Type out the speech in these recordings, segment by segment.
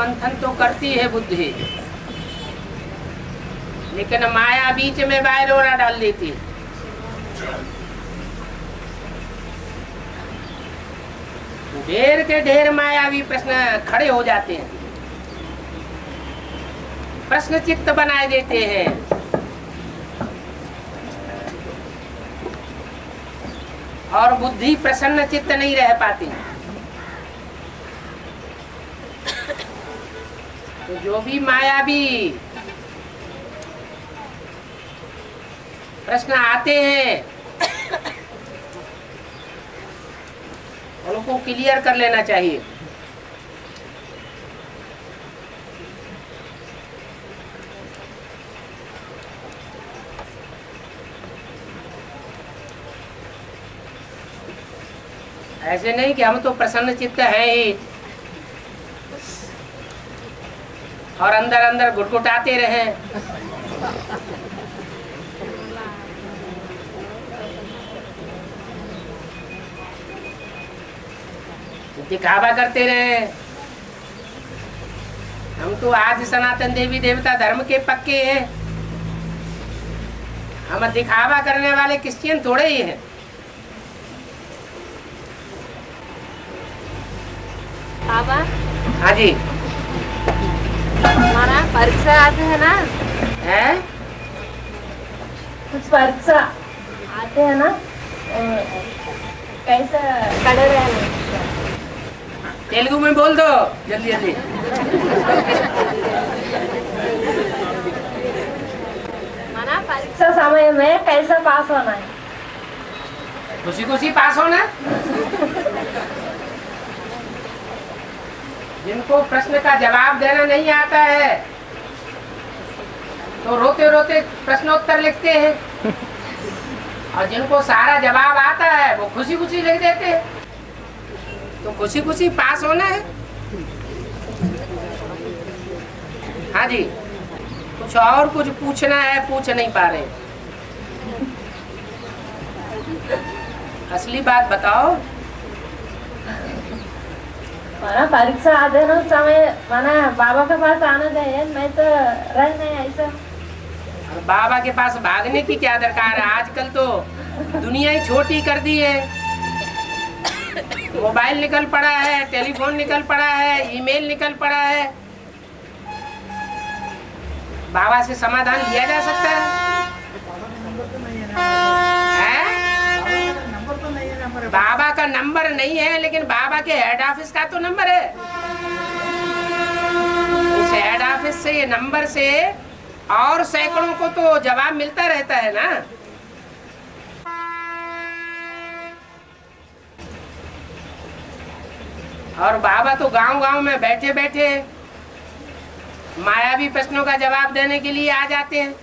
मंथन तो करती है बुद्धि, लेकिन माया बीच में बायरोरा डाल देती है। ढेर के ढेर मायावी प्रश्न खड़े हो जाते हैं, प्रश्न चित्त बनाए देते हैं। और बुद्धि प्रसन्न चित्त नहीं रह पाती। तो जो भी मायावी प्रश्न आते हैं उनको क्लियर कर लेना चाहिए। ऐसे नहीं कि हम तो प्रसन्न चित्त हैं ही और अंदर अंदर गुटगुटाते रहे। दिखावा करते रहे। हम तो आज सनातन देवी देवता धर्म के पक्के हैं। हम दिखावा करने वाले क्रिश्चियन थोड़े ही हैं। बाबा, हाँ जी, हमारा परीक्षा आते है ना, है कुछ परीक्षा आते हैं ना, कैसे खड़े रहने। तेलुगु में बोल दो जल्दी जल्दी। माना परीक्षा समय में कैसे पास होना है? खुशी खुशी पास होना। जिनको प्रश्न का जवाब देना नहीं आता है तो रोते रोते प्रश्नोत्तर लिखते हैं, और जिनको सारा जवाब आता है वो खुशी खुशी लिख देते हैं। तो खुशी खुशी पास होना है। हाँ जी, कुछ और कुछ पूछना है, पूछ नहीं पा रहे। असली बात बताओ। माना परीक्षा आते ना समय माना बाबा के पास आना चाहिए, नहीं तो रह नहीं ऐसा। बाबा के पास भागने की क्या दरकार है? आजकल तो दुनिया ही छोटी कर दी है। मोबाइल निकल पड़ा है, टेलीफोन निकल पड़ा है, ईमेल निकल पड़ा है। बाबा से समाधान लिया जा सकता है? बाबा का नंबर नहीं है, लेकिन बाबा के हेड ऑफिस का तो नंबर है। उस हेड ऑफिस से, ये नंबर से और सैकड़ों को तो जवाब मिलता रहता है ना। और बाबा तो गांव गांव में बैठे बैठे मायावी प्रश्नों का जवाब देने के लिए आ जाते हैं।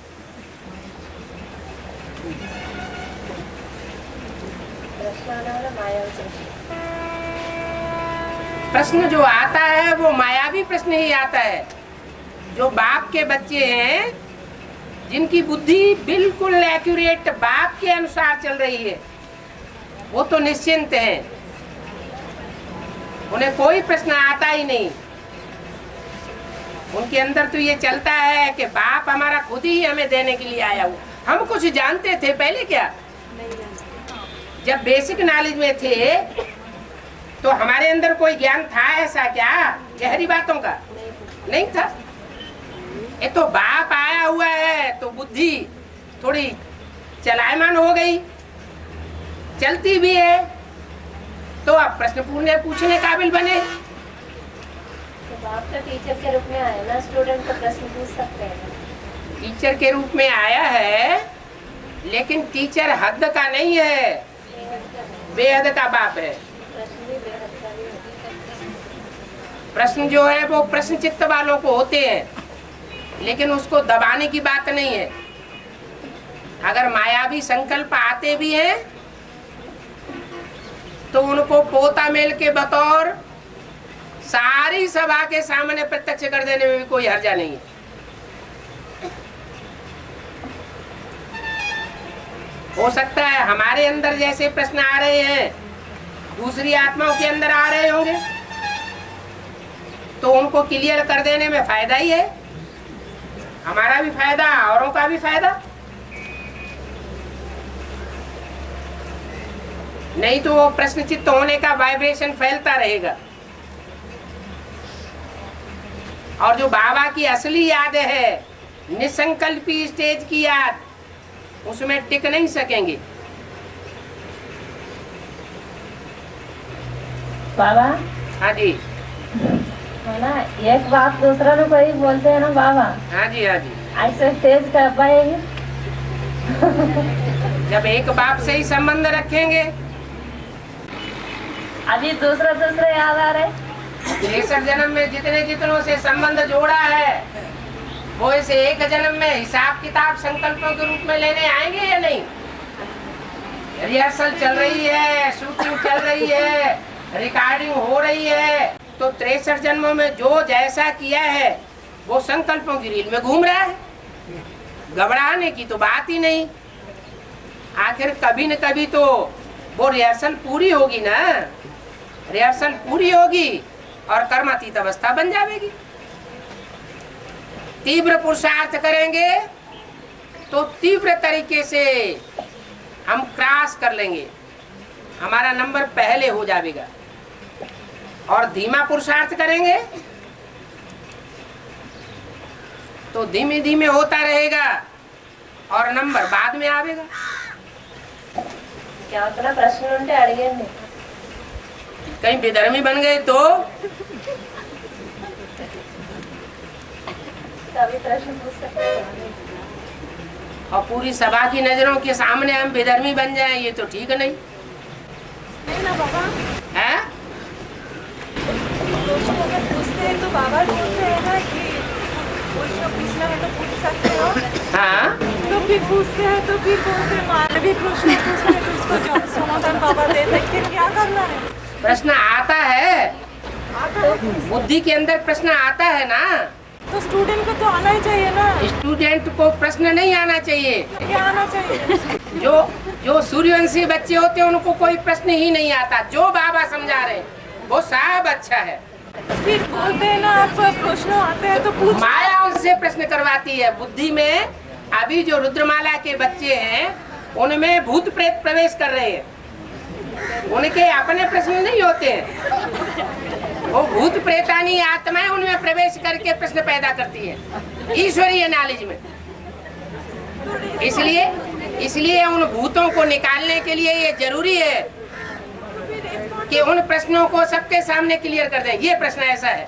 प्रश्न जो आता है वो मायावी प्रश्न ही आता है। जो बाप के बच्चे हैं, जिनकी बुद्धि बिल्कुल एक्यूरेट बाप के अनुसार चल रही है, वो तो निश्चिंत हैं। उन्हें कोई प्रश्न आता ही नहीं। उनके अंदर तो ये चलता है कि बाप हमारा खुद ही हमें देने के लिए आया हुआ। हम कुछ जानते थे पहले क्या? जब बेसिक नॉलेज में थे तो हमारे अंदर कोई ज्ञान था ऐसा क्या गहरी बातों का? नहीं था। ये तो बाप आया हुआ है तो बुद्धि थोड़ी चलायमान हो गई, चलती भी है, तो आप प्रश्न पूछने काबिल बने। तो बाप तो टीचर के रूप में आया ना, स्टूडेंट को प्रश्न पूछ सकते हैं। टीचर के रूप में आया है, लेकिन टीचर हद का नहीं है, बेहद का बाप है। प्रश्न जो है वो प्रश्न चित्त वालों को होते हैं, लेकिन उसको दबाने की बात नहीं है। अगर मायावी संकल्प आते भी हैं तो उनको पोता मेल के बतौर सारी सभा के सामने प्रत्यक्ष कर देने में भी कोई हर्जा नहीं है। हो सकता है हमारे अंदर जैसे प्रश्न आ रहे हैं दूसरी आत्माओं के अंदर आ रहे होंगे, तो उनको क्लियर कर देने में फायदा ही है, हमारा भी फायदा, औरों का भी फायदा। नहीं तो वो प्रश्नचित्त होने का वाइब्रेशन फैलता रहेगा, और जो बाबा की असली याद है, निसंकल्पी स्टेज की याद, उसमें टिक नहीं सकेंगे। बाबा हाँ जी, है ना, एक बात दूसरा ने कोई बोलते हैं ना बाबा। हाँ जी, हाँ जी। ऐसे स्टेज कर पाएंगे? जब एक बाप से ही संबंध रखेंगे। अभी दूसरा याद आ रहे। 63 जन्म में जितनों से संबंध जोड़ा है, वो इसे एक जन्म में हिसाब किताब संकल्पों के रूप में लेने आएंगे या नहीं? रिहर्सल चल रही है, शूटिंग चल रही है, रिकॉर्डिंग हो रही है, तो 63 जन्मों में जो जैसा किया है वो संकल्पों की रील में घूम रहा है। घबराने की तो बात ही नहीं। आखिर कभी न कभी तो वो रिहर्सल पूरी होगी ना, रिहर्सल पूरी होगी और कर्मातीत अवस्था बन जाएगी। तीव्र पुरुषार्थ करेंगे तो तीव्र तरीके से हम क्रॉस कर लेंगे, हमारा नंबर पहले हो जाएगा। और धीमा पुरुषार्थ करेंगे तो धीमे धीमे होता रहेगा और नंबर बाद में आवेगा। क्या उतना प्रश्न उनके अड़िगे कहीं बेधर्मी बन गए तो कभी प्रश्न पूछ सकते हैं। और पूरी सभा की नजरों के सामने हम बेधर्मी बन जाएं, ये तो ठीक नहीं ना बाबा है। पूछते हैं तो बाबा बोलते हैं ना कि प्रश्न पूछना है तो पूछ सकते हो। हाँ, तो फिर पूछते हैं तो फिर बोलते हैं मानवीय प्रश्न पूछते हैं तो उसको जब समाधान बाबा देते हैं, फिर क्या करना है? प्रश्न आता है, आता है बुद्धि के अंदर प्रश्न आता है ना। तो स्टूडेंट को तो आना ही चाहिए ना। स्टूडेंट को प्रश्न नहीं आना चाहिए। क्या आना चाहिए? जो सूर्यवंशी बच्चे होते हैं उनको कोई प्रश्न ही नहीं आता। जो बाबा समझा रहे हैं वो सब अच्छा है। फिर बोलते हैं ना आप प्रश्न आते हैं तो पूछ। माया उनसे प्रश्न करवाती है। बुद्धि में अभी जो रुद्रमाला के बच्चे हैं उनमें भूत प्रेत प्रवेश कर रहे हैं, उनके अपने प्रश्न नहीं होते हैं। वो भूत प्रेतानी आत्माएं उनमें प्रवेश करके प्रश्न पैदा करती है ईश्वरीय नॉलेज में। इसलिए उन भूतों को निकालने के लिए ये जरूरी है कि उन प्रश्नों को सबके सामने क्लियर कर दें। ये प्रश्न ऐसा है।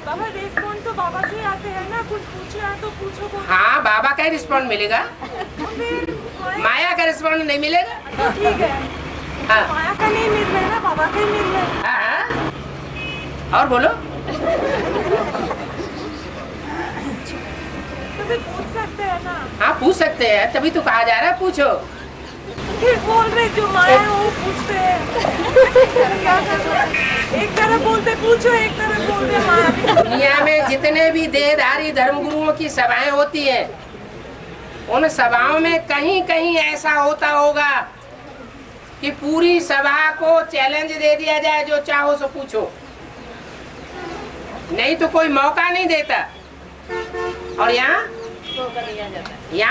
बाबा रिस्पॉन्ड तो बाबा से आते हैं ना, कुछ पूछना है तो पूछो। हाँ, बाबा का रिस्पॉन्ड मिलेगा, माया का रिस्पॉन्ड नहीं मिलेगा। तो ठीक है। हाँ, माया का नहीं मिल रहा है ना, बाबा का ही मिल रहा है। हाँ, और बोलो। तो फिर पूछ सकते हैं ना। हाँ, पूछ सकते हैं, तभी तो कहा जा रहा है पूछो। फिर बोल रहे जो माया है वो पूछते हैं। क्या करें? एक तरफ बोलते पूछो, एक तरफ बोलते माया। दुनिया में जितने भी देहधारी धर्मगुरुओं की सभाएं होती हैं, उन सभाओं में कहीं कहीं ऐसा होता होगा कि पूरी सभा को चैलेंज दे दिया जाए, जो चाहो सो पूछो, नहीं तो कोई मौका नहीं देता। और यहाँ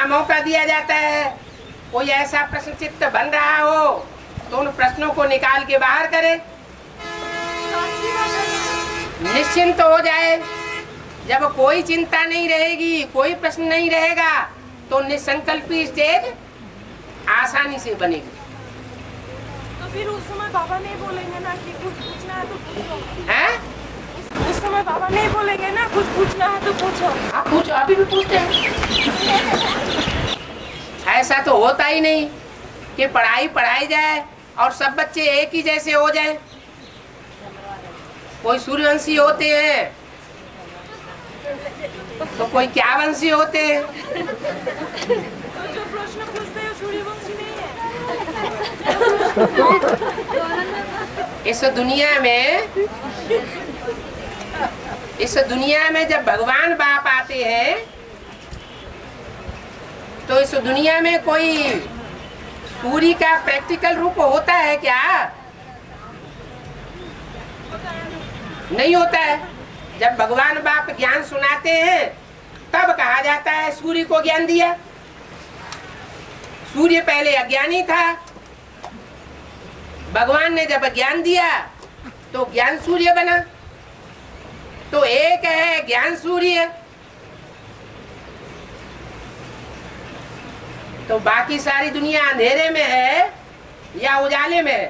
मौका दिया जाता है। कोई ऐसा प्रश्न चित्त बन रहा हो तो उन प्रश्नों को निकाल के बाहर करे, निश्चिंत हो जाए। जब कोई चिंता नहीं रहेगी, कोई प्रश्न नहीं रहेगा, तो निसंकल्पी स्टेज आसानी से बनेगी। तो फिर उस समय बाबा नहीं बोलेंगे ना कि कुछ पूछना है तो पूछो। हैं? उस समय बाबा नहीं बोलेंगे ना कुछ पूछना है तो पूछो। आप पूछो, अभी भी पूछते हैं। ऐसा तो होता ही नहीं कि पढ़ाई जाए और सब बच्चे एक ही जैसे हो जाए। कोई सूर्यवंशी होते हैं तो कोई क्या वंशी होते हैं। तो जो प्रश्न पूछते हैं सूर्यवंशी नहीं है। इस दुनिया में जब भगवान बाप आते हैं तो इस दुनिया में कोई सूर्य का प्रैक्टिकल रूप होता है क्या? नहीं होता है। जब भगवान बाप ज्ञान सुनाते हैं तब कहा जाता है सूर्य को ज्ञान दिया। सूर्य पहले अज्ञानी था, भगवान ने जब ज्ञान दिया तो ज्ञान सूर्य बना। तो एक है ज्ञान सूर्य, तो बाकी सारी दुनिया अंधेरे में है या उजाले में है?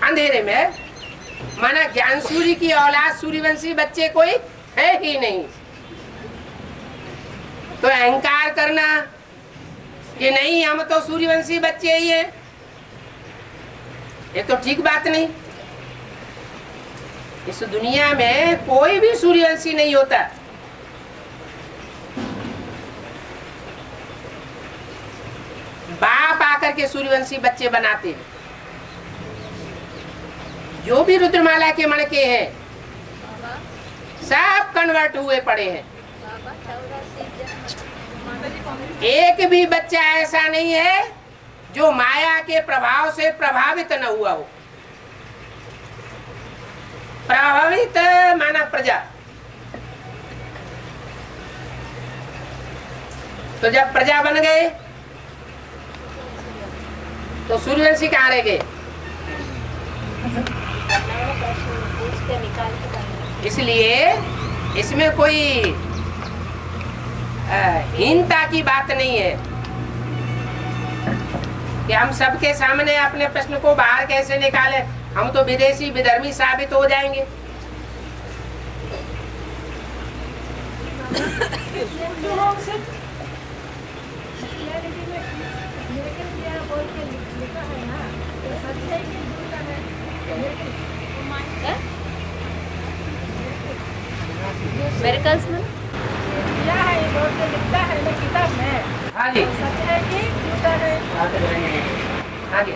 अंधेरे में है। माना ज्ञान सूर्य की औलाद सूर्यवंशी बच्चे कोई है ही नहीं। तो अहंकार करना कि नहीं हम तो सूर्यवंशी बच्चे ही हैं, ये तो ठीक बात नहीं। इस दुनिया में कोई भी सूर्यवंशी नहीं होता। बाप आकर के सूर्यवंशी बच्चे बनाते हैं। जो भी रुद्रमाला के मणके हैं सब कन्वर्ट हुए पड़े हैं। एक भी बच्चा ऐसा नहीं है जो माया के प्रभाव से प्रभावित न हुआ हो। प्रभावित माना प्रजा। तो जब प्रजा बन गए तो सूर्यवंशी कहाँ रह गए? इसलिए इसमें कोई हीनता की बात नहीं है कि हम सबके सामने अपने प्रश्न को बाहर कैसे निकाले। हम तो विदेशी विधर्मी साबित हो जाएंगे। मेरिकल्स में क्या है ये बोल के लिखता है ना किताब में। हाँ जी, सच है कि झूठा है? आगे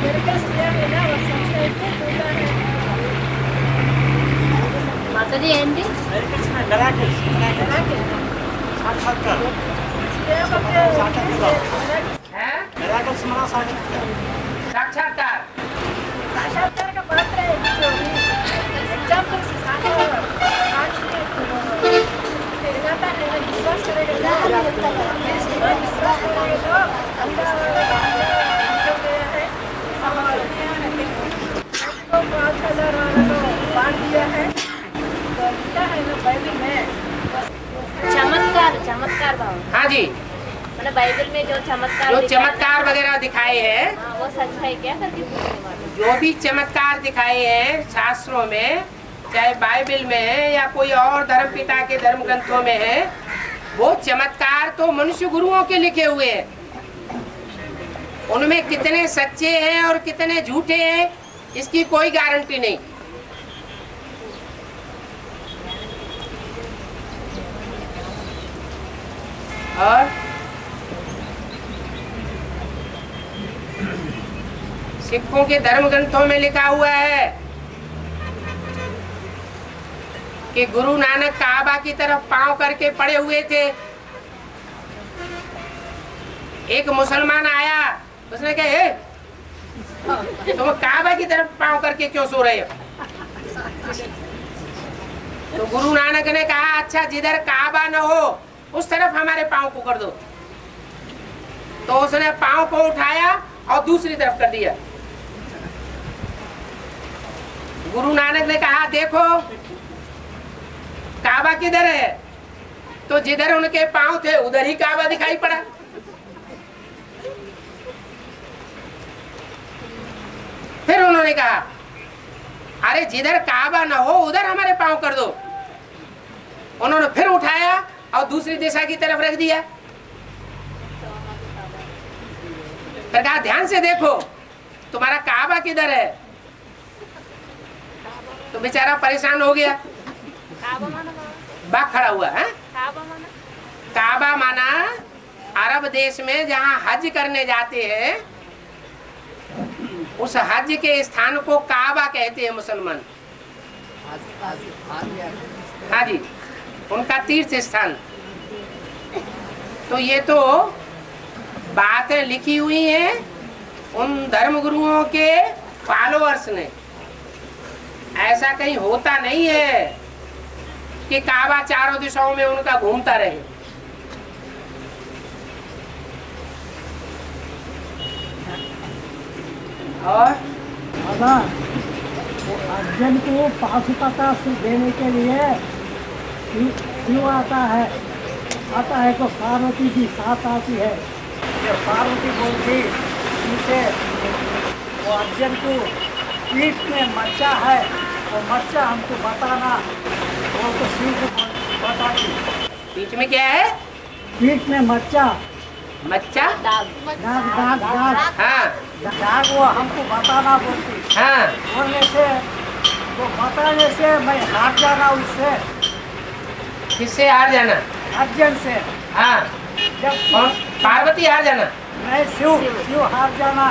मेरिकल्स क्या है ना, वो सच है कि झूठा है? माता जी ఏంటి मेरिकल्स में मिराकल्स साक्षात्कार क्या बच्चे है? मिराकल्स मना साक्षात्कार साक्षात्कार। साक्षात्कार का पात्र है जो एग्जाम्पल से साक्षात्कार निर्माता है ना, विश्वास करेगा ना, विश्वास करेगा तो अंदर जो गया है संभाल तो 5,000 वाला तो बांट दिया है। तो लिखा है ना बाइबल में चमत्कार भाव हाँ जी, मैंने बाइबल में जो चमत्कार जो दिखाया चमत्कार वगैरह दिखाए हैं, हाँ, वो सच है क्या करके पूछने वाले। जो भी चमत्कार दिखाए हैं शास्त्रों में, चाहे बाइबल में है या कोई और धर्म पिता के धर्म ग्रंथों में है, वो चमत्कार तो मनुष्य गुरुओं के लिखे हुए हैं। उनमें कितने सच्चे हैं और कितने झूठे हैं इसकी कोई गारंटी नहीं। और सिखों के धर्म ग्रंथों में लिखा हुआ है कि गुरु नानक काबा की तरफ पांव करके पड़े हुए थे। एक मुसलमान आया, उसने कहा हे, तुम काबा की तरफ पांव करके क्यों सो रहे हो? तो गुरु नानक ने कहा अच्छा जिधर काबा न हो उस तरफ हमारे पांव को कर दो। तो उसने पांव को उठाया और दूसरी तरफ कर दिया। गुरु नानक ने कहा देखो काबा किधर है? तो जिधर उनके पांव थे उधर ही काबा दिखाई पड़ा। फिर उन्होंने कहा अरे जिधर काबा न हो उधर हमारे पांव कर दो। उन्होंने फिर उठाया और दूसरी दिशा की तरफ रख दिया। फिर कहा ध्यान से देखो तुम्हारा काबा किधर है? तो बेचारा परेशान हो गया। बाग खड़ा हुआ है। काबा माना अरब देश में जहाँ हज करने जाते हैं उस हज के स्थान को काबा कहते हैं मुसलमान। हाँ जी, उनका तीर्थ स्थान। तो ये तो बातें लिखी हुई हैं उन धर्म गुरुओं के फॉलोअर्स ने। ऐसा कहीं होता नहीं है कि काबा चारों दिशाओं में उनका घूमता रहे। और अर्जुन को पाशुपता देने के लिए क्यों आता है तो पार्वती जी साथ आती है। ये पार्वती बोलती उनसे वो अर्जुन को पीठ में मच्चा है, वो मच्चा हमको बताना, वो तो शिव को बताती। बीच में क्या है? पीठ में मच्चा, मच्चा, दाग दाग दाग, हाँ दाग वो हमको बताना बोलती। हाँ। बोलने से, वो बताने से मैं हार जाना उससे। किससे हार जाना? अर्जुन से। हाँ। जब कौन? पार्वती हार जाना? नहीं, शिव हार जाना।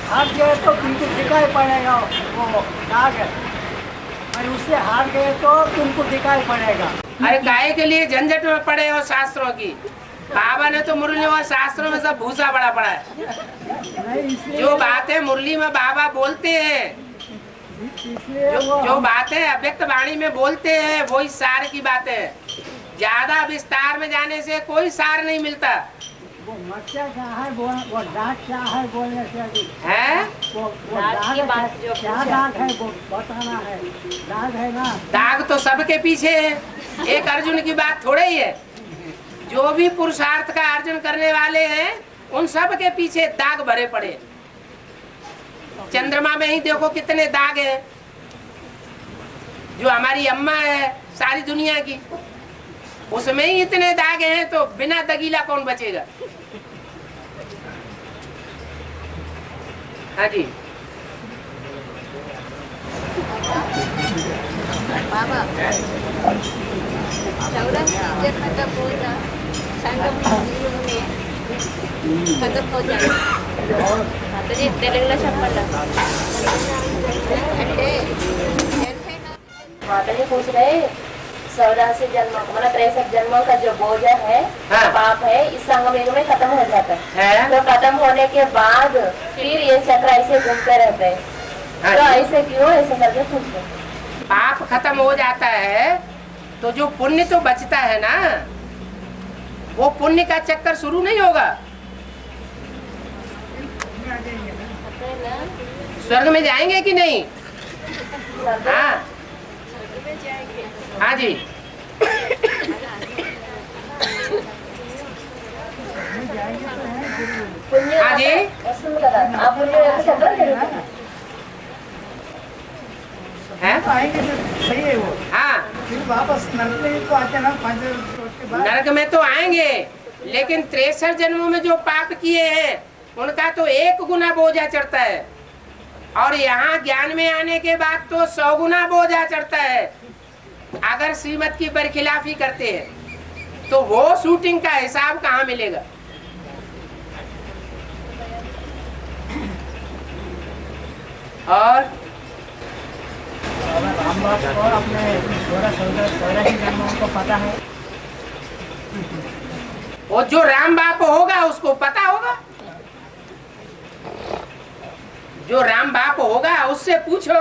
हार गए तो तुमको दिखाई पड़ेगा वो दाग है। और उससे हार गए तो तुमको दिखाई पड़ेगा। अरे काहे के लिए झंझट में पड़े हो शास्त्रों की? बाबा ने तो मुरली में शास्त्रों में सब भूसा बड़ा पड़ा है। नहीं, इसलिए जो बातें मुरली में बाबा बोलते हैं, जो बातें अव्यक्त वाणी में बोलते हैं, वही सार की बातें है। ज्यादा विस्तार में जाने से कोई सार नहीं मिलता वो मच्चा क्या है, वो दाग क्या है बोलने से अभी है। वो दाग की बात जो क्या पूछा। दाग है वो बताना है। दाग है ना, दाग तो सबके पीछे है, एक अर्जुन की बात थोड़े ही है। जो भी पुरुषार्थ का अर्जन करने वाले हैं उन सब के पीछे दाग भरे पड़े। चंद्रमा में ही देखो कितने दाग हैं। जो हमारी अम्मा है सारी दुनिया की, उसमें ही इतने दाग हैं, तो बिना दगीला कौन बचेगा? हाँ जी। बाबा चौरासी जन्म का पूजा संगम में खत्म हो जाएगा। आता तेलंगाना చెప్పండి। అంటే माता जी पूछ रहे 84 जन्मों का मतलब 63 जन्मों का जो बोझा है, हाँ। पाप है, इस संगम युग में खत्म हो जाता है। है? तो खत्म होने के बाद फिर ये चक्र ऐसे घूमते रहते हैं। हाँ तो जी। ऐसे क्यों, ऐसे करके पूछ रहे। पाप खत्म हो जाता है तो जो पुण्य तो बचता है ना, वो पुण्य का चक्कर शुरू नहीं होगा। स्वर्ग में जाएंगे कि नहीं? हाँ हाँ जी। पुण्य हाँ जी। वसूल करा आप पुण्य चक्र करेंगे। है? आएंगे तो सही है वो। हाँ, फिर वापस नरक में तो आते ना 5 वर्ष के बाद। नरक में तो आएंगे, लेकिन 63 जन्मों में जो पाप किए हैं उनका तो 1 गुना बोझा चढ़ता है, और यहाँ ज्ञान में आने के बाद तो 100 गुना बोझा चढ़ता है। अगर श्रीमत की बरखिलाफी करते हैं तो वो शूटिंग का हिसाब कहाँ मिलेगा? और राम बाप और अपने 84 जन्मों को पता है। वो जो राम बाप होगा उसको पता होगा। जो राम बाप होगा उससे पूछो।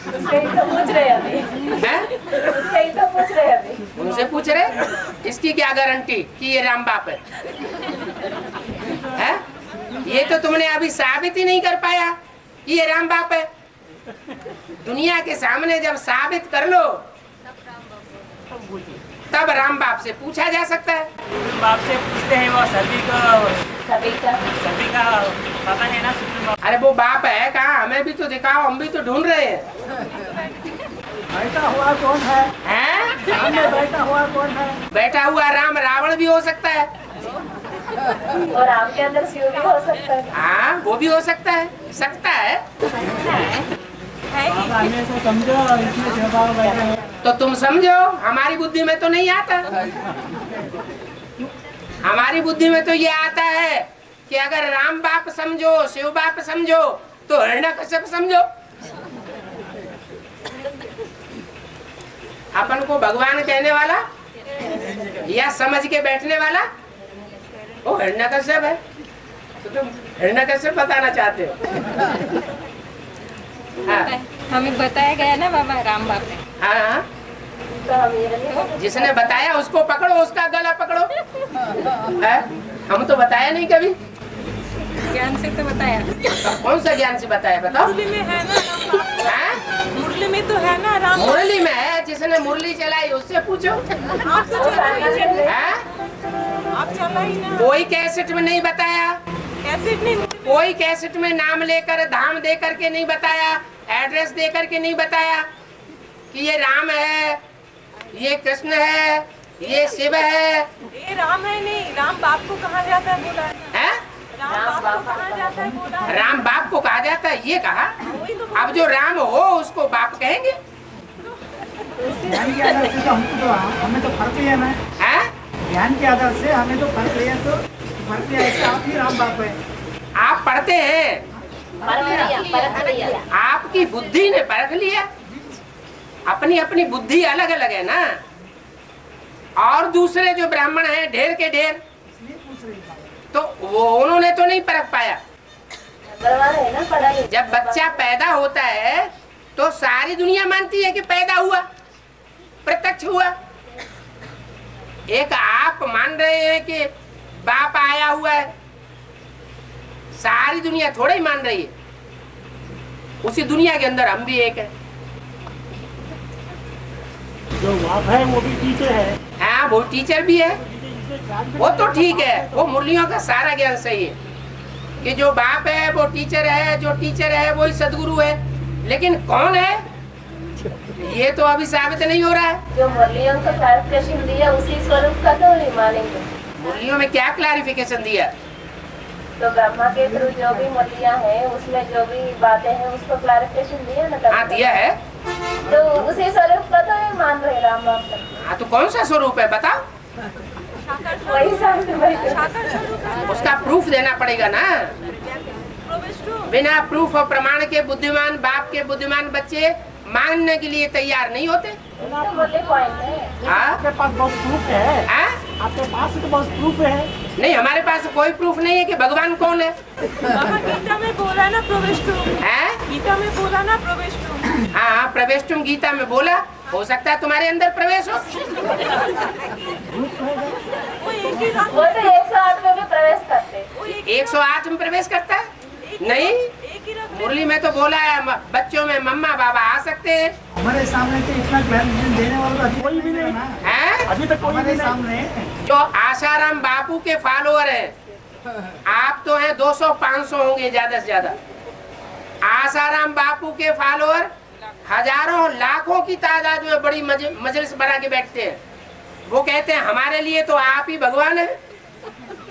उससे ही तो पूछ रहे अभी। हैं? उससे ही तो पूछ रहे अभी। उनसे पूछ रहे, इसकी क्या गारंटी कि ये राम बाप है? हैं? ये तो तुमने अभी साबित ही नहीं कर पाया कि ये राम बाप है। दुनिया के सामने जब साबित कर लो तब राम बाप से पूछा जा सकता है। बाप से पूछते हैं, वो सभी का पता है ना सुप्रीम बाप। अरे वो बाप है कहाँ? हमें भी तो दिखाओ, हम भी तो ढूंढ रहे हैं। बैठा हुआ कौन है? हैं? सामने बैठा हुआ कौन है? बैठा हुआ राम रावण भी हो सकता है। और आपके अंदर शिव भी हो सकता है। हाँ, वो भी हो सकता है, सकता है। आप आने से समझो, इसमें जवाब बैठा है। तो तुम समझो, हमारी बुद्धि में तो नहीं आता। हमारी बुद्धि में तो ये आता है कि अगर राम बाप समझो, शिव बाप समझो, तो हिरण्यकश्यप समझो। अपन को भगवान कहने वाला या समझ के बैठने वाला वो हिरण्यकश्यप है। तो तुम हिरण्यकश्यप बताना चाहते हो? हाँ हमें बताया गया ना बाबा राम बाप ने। हाँ हाँ। तो हम ये नहीं जिसने बताया उसको पकड़ो, उसका गला पकड़ो। है? हम तो बताया नहीं कभी। ज्ञान से तो बताया। तो कौन सा ज्ञान से बताया बताओ? मुरली में है ना राम बाप। हैं? मुरली में तो है ना राम। मुरली में है, जिसने मुरली चलाई उससे पूछो। आप तो चला ही नहीं। हैं? आप चला ही ना। कोई कैसेट में नहीं बताया, कैसे नहीं। कोई कैसेट में नाम लेकर धाम दे करके नहीं बताया, एड्रेस दे करके नहीं बताया कि ये राम है, ये कृष्ण है, ये शिव है। ये राम है नहीं, राम बाप को कहा जाता है बोला है। हैं? राम बाप को कहा जाता है बोला है। राम बाप को कहा जाता है, ये कहा। वही तो अब जो राम हो उसको बाप कहेंगे? ज्ञान के आधार से तो हमको तो हमें तो फर्क ही है ना। हैं? ज्ञान के आधार से हमें तो फर्क है, तो फर्क है कि आप ही राम बाप है। आप पढ़ते हैं, परख लिया। आपकी बुद्धि ने परख लिया। अपनी अपनी बुद्धि अलग अलग है ना। और दूसरे जो ब्राह्मण हैं ढेर के ढेर, तो वो उन्होंने तो नहीं परख पाया। बराबर है ना पढ़ाई। जब बच्चा पैदा होता है तो सारी दुनिया मानती है कि पैदा हुआ, प्रत्यक्ष हुआ। एक आप मान रहे हैं कि बाप आया हुआ है, सारी दुनिया थोड़ा ही मान रही है। उसी दुनिया के अंदर हम भी एक है। जो बाप है वो भी टीचर है। हाँ वो टीचर भी है, वो तो ठीक है। वो मुरलियों का सारा ज्ञान सही है कि जो बाप है वो टीचर है, जो टीचर है वही सदगुरु है। लेकिन कौन है ये तो अभी साबित नहीं हो रहा है। जो मुरलियों को क्लैरिफिकेशन दिया उसी स्वरूप का तो नहीं मानेंगे। मुरलियों में क्या क्लैरिफिकेशन दिया? तो ब्रह्मा के थ्रू जो भी मुरलियां हैं उसमें जो भी बातें हैं उसको क्लैरिफिकेशन दिया ना। हाँ दिया है। तो उसी स्वरूप का तो नहीं मान रहे राम बाप का। हाँ तो कौन सा स्वरूप है बताओ? वही सामने उसका प्रूफ देना पड़ेगा ना। बिना प्रूफ और प्रमाण के बुद्धिमान बाप के बुद्धिमान बच्चे मानने के लिए तैयार नहीं होते। तो मुरली पॉइंट है। हाँ? आपके पास बहुत प्रूफ है। हाँ? आपके पास तो बहुत प्रूफ है। नहीं, हमारे पास कोई प्रूफ नहीं है कि भगवान कौन है। गीता में बोला ना प्रवेष्टुम। हैं? गीता में बोला ना प्रवेष्टुम। हाँ प्रवेश तुम गीता में बोला, हो सकता है तुम्हारे अंदर प्रवेश हो। वो एक ही रात वो तो 108 में भी प्रवेश करते। 108 में प्रवेश करता है? नहीं, एक ही रात मुरली में तो बोला है बच्चों में मम्मा बाबा आ सकते हैं। हमारे सामने तो इतना क्लैरिफिकेशन देने वाला तो कोई भी नहीं ना। हैं? अभी तक हमारे सामने जो आसाराम बापू के फॉलोअर हैं, आप तो हैं 200-500 होंगे ज्यादा से ज्यादा। आसाराम बापू के फॉलोअर हजारों लाखों की तादाद में बड़ी मजलिस बना के बैठते हैं। वो कहते हैं हमारे लिए तो आप ही भगवान है।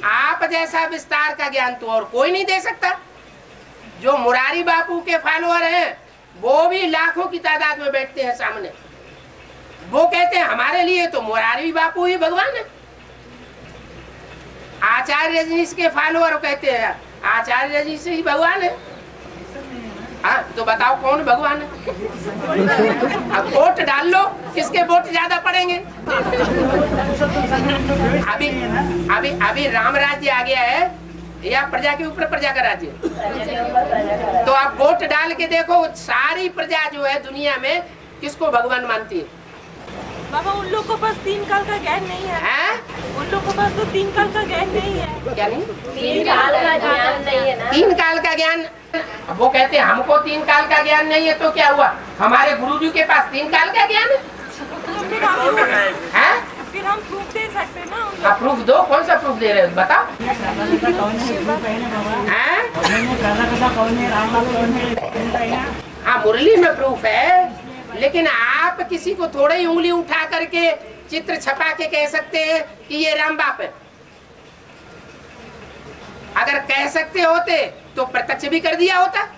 आप जैसा विस्तार का ज्ञान तो और कोई नहीं दे सकता। जो मुरारी बापू के फॉलोअर हैं वो भी लाखों की तादाद में बैठते हैं सामने। वो कहते हैं हमारे लिए तो मुरारी बापू ही भगवान है। आचार्य रजनीश के फॉलोअर कहते हैं आचार्य रजनीश ही भगवान है। हाँ तो बताओ कौन भगवान है? अब वोट डाल लो, किसके वोट ज्यादा पड़ेंगे? अभी अभी अभी राम राज्य आ गया है या प्रजा के ऊपर प्रजा का राज्य? तो आप वोट डाल के देखो, सारी प्रजा जो है दुनिया में किसको भगवान मानती है? बाबा उन लोग को पास 3 काल का ज्ञान नहीं है। हैं? उन लोग को पास तो 3 काल का ज्ञान नहीं है। क्या नहीं? 3 काल का ज्ञान नहीं है ना। 3 काल का ज्ञान। वो कहते हैं हमको 3 काल का ज्ञान नहीं है, तो क्या हुआ? हमारे गुरुजी के पास 3 काल का ज्ञान है। तो फिर हम फिर हम प्रूफ दे सकते ना उनको। आप प्रूफ दो, कौन सा प्रूफ दे रहे हो बताओ? हैं? हाँ मुरली में प्रूफ है, लेकिन आप किसी को थोड़ा ही उंगली उठा करके चित्र छपा के कह सकते हैं कि ये राम बाप है। अगर कह सकते होते तो प्रत्यक्ष भी कर दिया होता।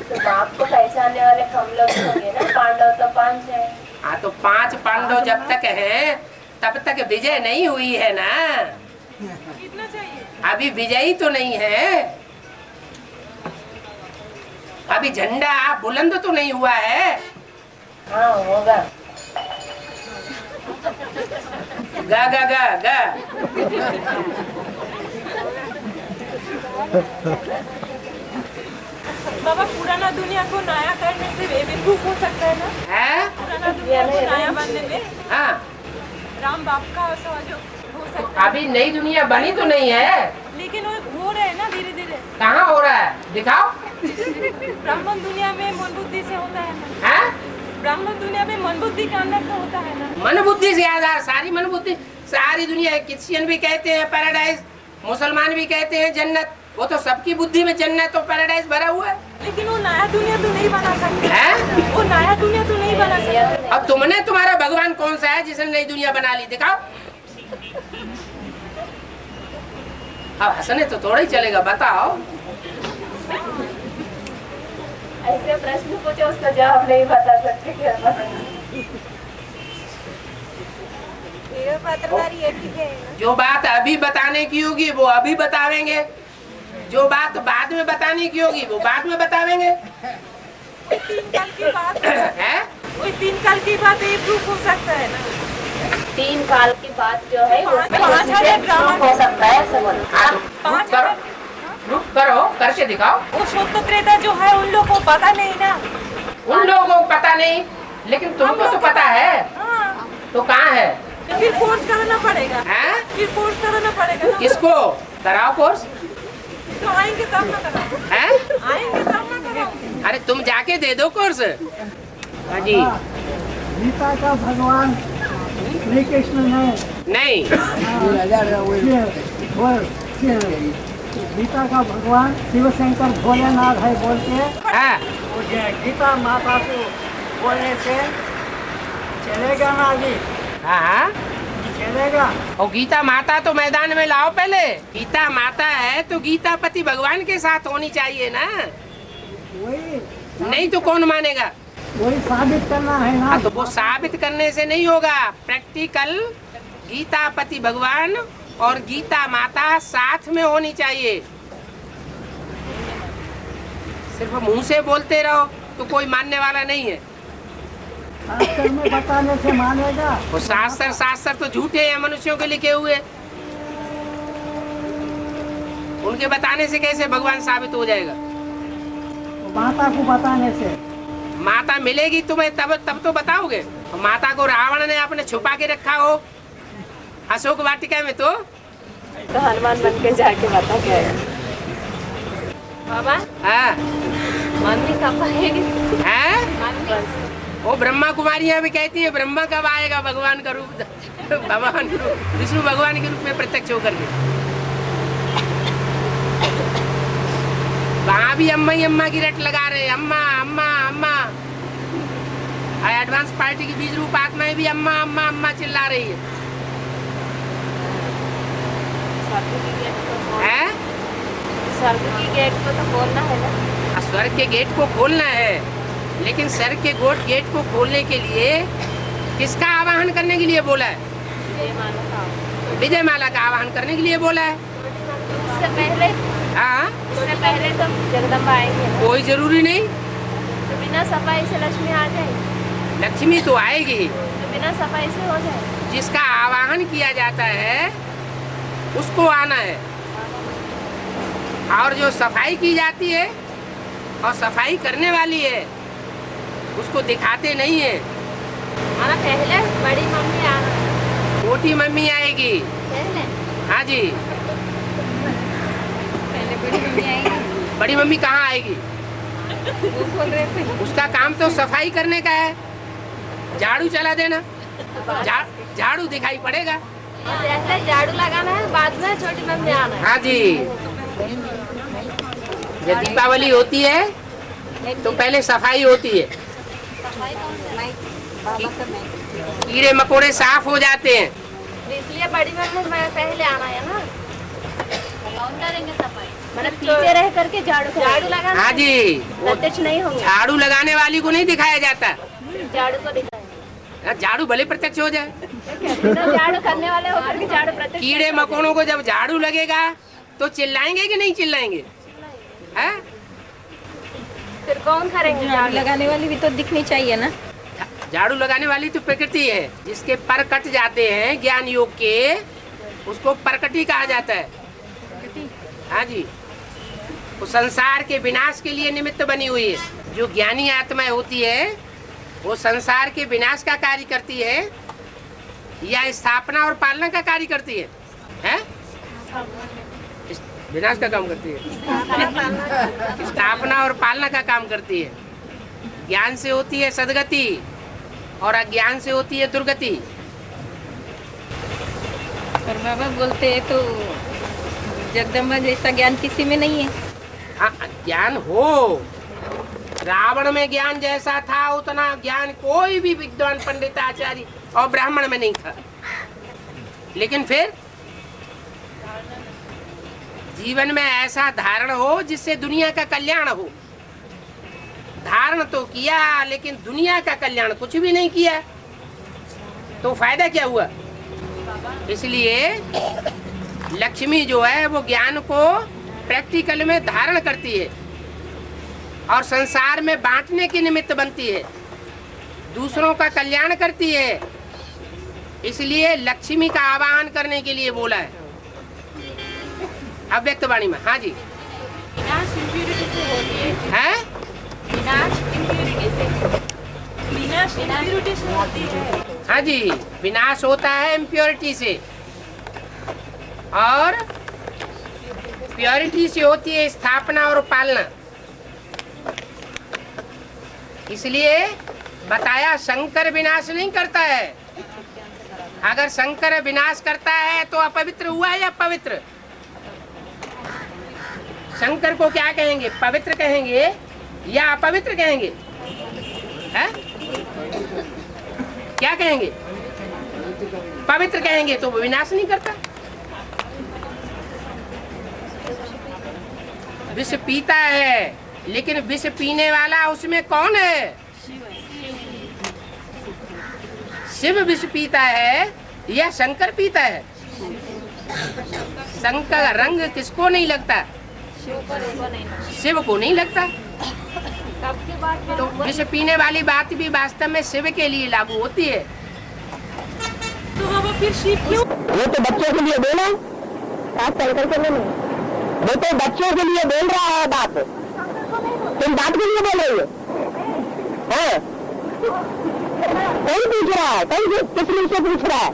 तो बाप को पहचानने वाले हम लोग होंगे ना। पांडव तो 5 है। हाँ तो 5 पांडव जब तक हैं तब तक विजय नहीं हुई है ना। कितना चाहिए? अभी विजयी तो नहीं है, अभी झंडा बुलंद तो नहीं हुआ है। हाँ होगा। गा गा गा गा। बाबा पुराना दुनिया को नया करने से बेवकूफ हो सकता है ना? है? पुराना दुनिया को नया बनने में हाँ, राम बाप का सहयोग हो सकता है। अभी नई दुनिया बनी तो नहीं है, लेकिन वो हो रहा है ना धीरे धीरे। कहाँ हो रहा है, दिखाओ। ब्राह्मण दुनिया में मन बुद्धि से होता है ना। है? ब्राह्मण दुनिया में मन बुद्धि के अंदर का होता है ना। मन बुद्धि से आधार, सारी मन बुद्धि, सारी दुनिया है। क्रिश्चियन भी कहते हैं पैराडाइज, मुसलमान भी कहते हैं जन्नत। वो तो सबकी बुद्धि में जन्नत और पैराडाइज भरा हुआ है। लेकिन वो नया दुनिया तो नहीं बना सकते है? वो नया दुनिया तो नहीं बना सकते। अब तुमने, तुम्हारा भगवान कौन सा है जिसने नई दुनिया बना ली, दिखाओ। अब हंसने तो थोड़ा ही चलेगा, बताओ। ऐसे प्रश्न पूछो उसका जवाब नहीं बता सकते क्या ये पत्रकारी है, ठीक है ना? जो बात अभी बताने की होगी वो अभी बतावेंगे, जो बात बाद में बताने की होगी वो बाद में बतावेंगे। 3 साल की बात है? वही 3 साल की बात ये प्रूफ हो सकता है ना। 3 साल की बात जो है उसमें 5,000 ड्रामा हो सकता है सब। प्रूफ करो, प्रूफ करो, करके दिखाओ। वो सत्य त्रेता जो है उन लोगों को पता नहीं ना। उन लोगों को पता नहीं, लेकिन तुमको तो पता है। हाँ, तो कहाँ है? फिर कोर्स कराना पड़ेगा। हैं? फिर कोर्स कराना पड़ेगा ना। किसको कराओ कोर्स? तो आएंगे तब ना कराओ। हैं? आएंगे तब ना कराओ। अरे तुम जाके दे दो कोर्स। हाँ जी। गीता का भगवान श्री कृष्ण ने नहीं, गीता का भगवान शिव शंकर भोलेनाथ है बोल के हाँ, मुझे गीता माता को बोलने से चलेगा ना जी? हाँ, चलेगा। और गीता माता तो मैदान में लाओ पहले। गीता माता है तो गीता पति भगवान के साथ होनी चाहिए ना, वही नहीं तो कौन मानेगा? वही साबित करना है ना। हाँ, तो वो साबित करने से नहीं होगा। प्रैक्टिकल गीता पति भगवान और गीता माता साथ में होनी चाहिए। सिर्फ मुंह से बोलते रहो तो कोई मानने वाला नहीं है। शास्त्र में बताने से मानेगा। वो शास्त्र तो झूठे हैं, मनुष्यों के लिखे हुए। उनके बताने से कैसे भगवान साबित हो जाएगा? माता को बताने से। माता मिलेगी तुम्हें तब तो बताओगे। माता को रावण ने आपने छुपा के रखा हो अशोक वाटिका में, तो हनुमान बन के जाके बता के आएगा। बाबा हाँ, मम्मी कब आएगी? है? वो ब्रह्मा कुमारियां भी कहती है ब्रह्मा कब आएगा भगवान का रूप, भगवान का रूप, विष्णु भगवान के रूप में प्रत्यक्ष होकर के। वहाँ भी अम्मा ही अम्मा की रट लगा रहे हैं, अम्मा अम्मा अम्मा। एडवांस पार्टी की बीज रूप आत्माएं भी अम्मा अम्मा अम्मा चिल्ला रही है। स्वर्ग की गेट को तो खोलना है ना। स्वर्ग के गेट को खोलना है, लेकिन स्वर्ग के गेट को खोलने के लिए किसका आवाहन करने के लिए बोला है? विजय माला का आवाहन करने के लिए बोला है। उससे पहले हाँ, उससे पहले तो जगदम्बा आएंगे ना। कोई जरूरी नहीं। तो बिना सफाई से लक्ष्मी आ जाएगी। लक्ष्मी तो आएगी, तो बिना सफाई से हो जाए। जिसका आवाहन किया जाता है उसको आना है, और जो सफाई की जाती है और सफाई करने वाली है उसको दिखाते नहीं है। माना पहले बड़ी मम्मी आना है। छोटी मम्मी आएगी। पहले हाँ जी, पहले बड़ी मम्मी आएगी। बड़ी मम्मी कहाँ आएगी? वो बोल रहे थे उसका काम तो सफाई करने का है, झाड़ू चला देना, झाड़ू दिखाई पड़ेगा। पहले झाड़ू लगाना है, बाद में छोटी मम्मी आना है। हाँ जी, जब दीपावली होती है तो पहले सफाई होती है, सफाई कौन से? कीड़े मकोड़े साफ हो जाते हैं। इसलिए बड़ी मम्मी पहले आना है ना। कौन करेंगे सफाई? मतलब पीछे रह करके झाड़ू लगाना। हाँ जी, वो प्रत्यक्ष नहीं होंगे। झाड़ू लगाने वाली को नहीं दिखाया जाता, झाड़ू को दिखाएंगे। झाड़ू भले प्रत्यक्ष हो जाए। झाड़ू करने वाले होकर के झाड़ू प्रत्यक्ष। कीड़े मकोड़ों को जब झाड़ू लगेगा तो चिल्लाएंगे कि नहीं चिल्लाएंगे? हैं? फिर कौन करेंगे? झाड़ू लगाने वाली भी तो दिखनी चाहिए ना। झाड़ू लगाने वाली तो प्रकृति है, जिसके पर कट जाते हैं ज्ञान योग के, उसको प्रकृति कहा जाता है। हाँ जी, वो संसार के विनाश के लिए निमित्त बनी हुई है। जो ज्ञानी आत्माएं होती है वो संसार के विनाश का कार्य करती है या स्थापना और पालना का कार्य करती है? हैं? विनाश का काम करती है, स्थापना और पालना का काम करती है। ज्ञान से होती है सदगति और अज्ञान से होती है दुर्गति। पर बाबा बोलते हैं तो जगदम्बा जैसा ज्ञान किसी में नहीं है। हाँ, ज्ञान हो। रावण में ज्ञान जैसा था उतना ज्ञान कोई भी विद्वान पंडित आचार्य और ब्राह्मण में नहीं था। लेकिन फिर जीवन में ऐसा धारण हो जिससे दुनिया का कल्याण हो। धारण तो किया लेकिन दुनिया का कल्याण कुछ भी नहीं किया, तो फायदा क्या हुआ? इसलिए लक्ष्मी जो है वो ज्ञान को प्रैक्टिकल में धारण करती है और संसार में बांटने के निमित्त बनती है, दूसरों का कल्याण करती है। इसलिए लक्ष्मी का आवाहन करने के लिए बोला है अव्यक्त वाणी में। हाँ जी, विनाश इम्प्योरिटी से होती है। है विनाश इम्प्योरिटी से। विनाश इम्प्योरिटी से होती है। हाँ जी, विनाश होता है इम्प्योरिटी से और प्योरिटी से होती है स्थापना और पालना। इसलिए बताया शंकर विनाश नहीं करता है। अगर शंकर विनाश करता है तो अपवित्र हुआ या पवित्र? शंकर को क्या कहेंगे? पवित्र कहेंगे या अपवित्र कहेंगे? है? क्या कहेंगे? पवित्र कहेंगे तो वो विनाश नहीं करता। विष पीता है लेकिन विष पीने वाला उसमें कौन है? शिव विष पीता है या शंकर पीता है? शंकर रंग किसको नहीं लगता? शिव को नहीं लगता। तो विष पीने वाली बात भी वास्तव में शिव के लिए लागू होती है। तो बाबा फिर शिव क्यों? वो तो बच्चों के लिए बोला, आप शंकर को नहीं। वो तो बच्चों के लिए बोल रहा है बात। तुम बात के लिए बोल रही हो? हाँ, कौन पूछ रहा है? कौन किस लिए से पूछ रहा है?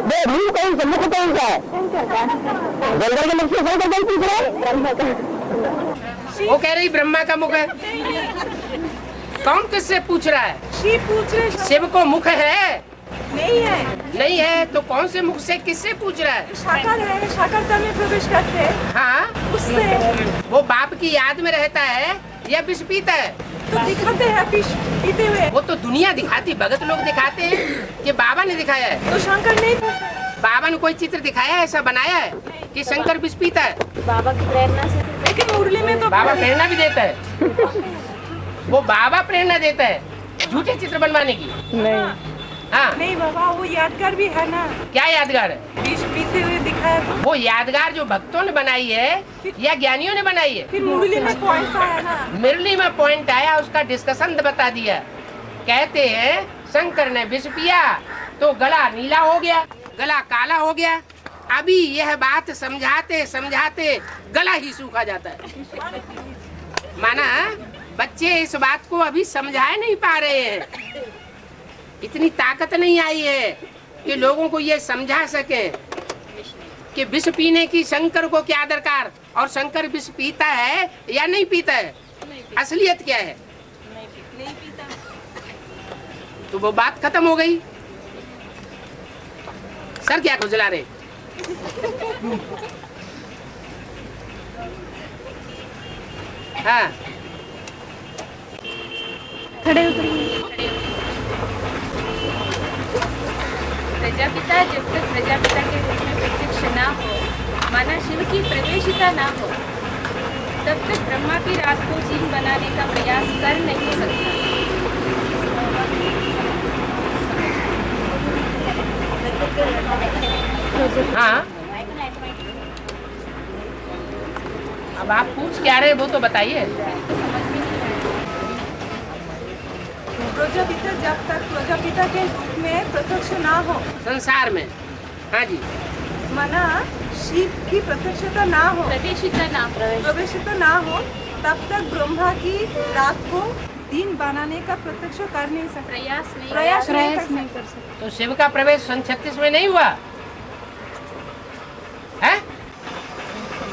वो मुंह कौन सा, मुख कौन सा है? जंगल के मुख से शंकर कौन पूछ रहा है? वो कह रही ब्रह्मा का मुख है। कौन किससे पूछ रहा है? शिव पूछ रहे। शिव को मुख है? नहीं है। नहीं है तो कौन से मुख से किससे पूछ रहा है? साकार है, साकारता में प्रवेश करते हैं। हाँ, उससे वो बाप की याद में रहता है या विष पीता है? तो दिखाते हैं विष पीते हुए। वो तो दुनिया दिखाती, भगत लोग दिखाते हैं कि बाबा ने दिखाया है। तो शंकर नहीं। बाबा ने कोई चित्र दिखाया है, ऐसा बनाया है कि शंकर विष पीता है? बाबा की प्रेरणा से। लेकिन मुरली में तो बाबा प्रेरणा भी देता है। वो बाबा प्रेरणा देता है झूठे चित्र बनवाने की। नहीं, हाँ, नहीं बाबा, वो यादगार भी है ना। क्या यादगार है? विष पीते हुए दिखाया। वो यादगार जो भक्तों ने बनाई है या ज्ञानियों ने बनाई है? फिर मुरली में पॉइंट आया ना। मुरली में पॉइंट आया, उसका डिस्कशन बता दिया। कहते हैं शंकर ने विष पिया तो गला नीला हो गया, गला काला हो गया। अभी यह बात समझाते समझाते गला ही सूखा जाता है। माना बच्चे इस बात को अभी समझा नहीं पा रहे हैं। इतनी ताकत नहीं आई है कि लोगों को ये समझा सके कि विष पीने की शंकर को क्या दरकार, और शंकर विष पीता है या नहीं पीता है, असलियत क्या है। तो वो बात खत्म हो गई। सर क्या खुजला रहे? हाँ, खड़े हो प्रजापिता जब तक प्रजापिता के रूप में प्रत्यक्ष ना हो, माना शिव की प्रवेशिता ना हो, तब तक ब्रह्मा की रात को जीन बनाने का प्रयास कर नहीं सकता। हाँ, अब आप पूछ क्या रहे वो तो बताइए। प्रजापिता जब तक प्रजापिता के रूप में प्रत्यक्ष ना हो, संसार में। हाँ जी, माना शिव की प्रत्यक्षता ना हो, प्रवेशिता ना हो, तब तक ब्रह्मा की रात को दिन बनाने का प्रत्यक्ष कर नहीं सकते, प्रयास नहीं कर सकते। तो शिव का प्रवेश सन 36 में नहीं हुआ है?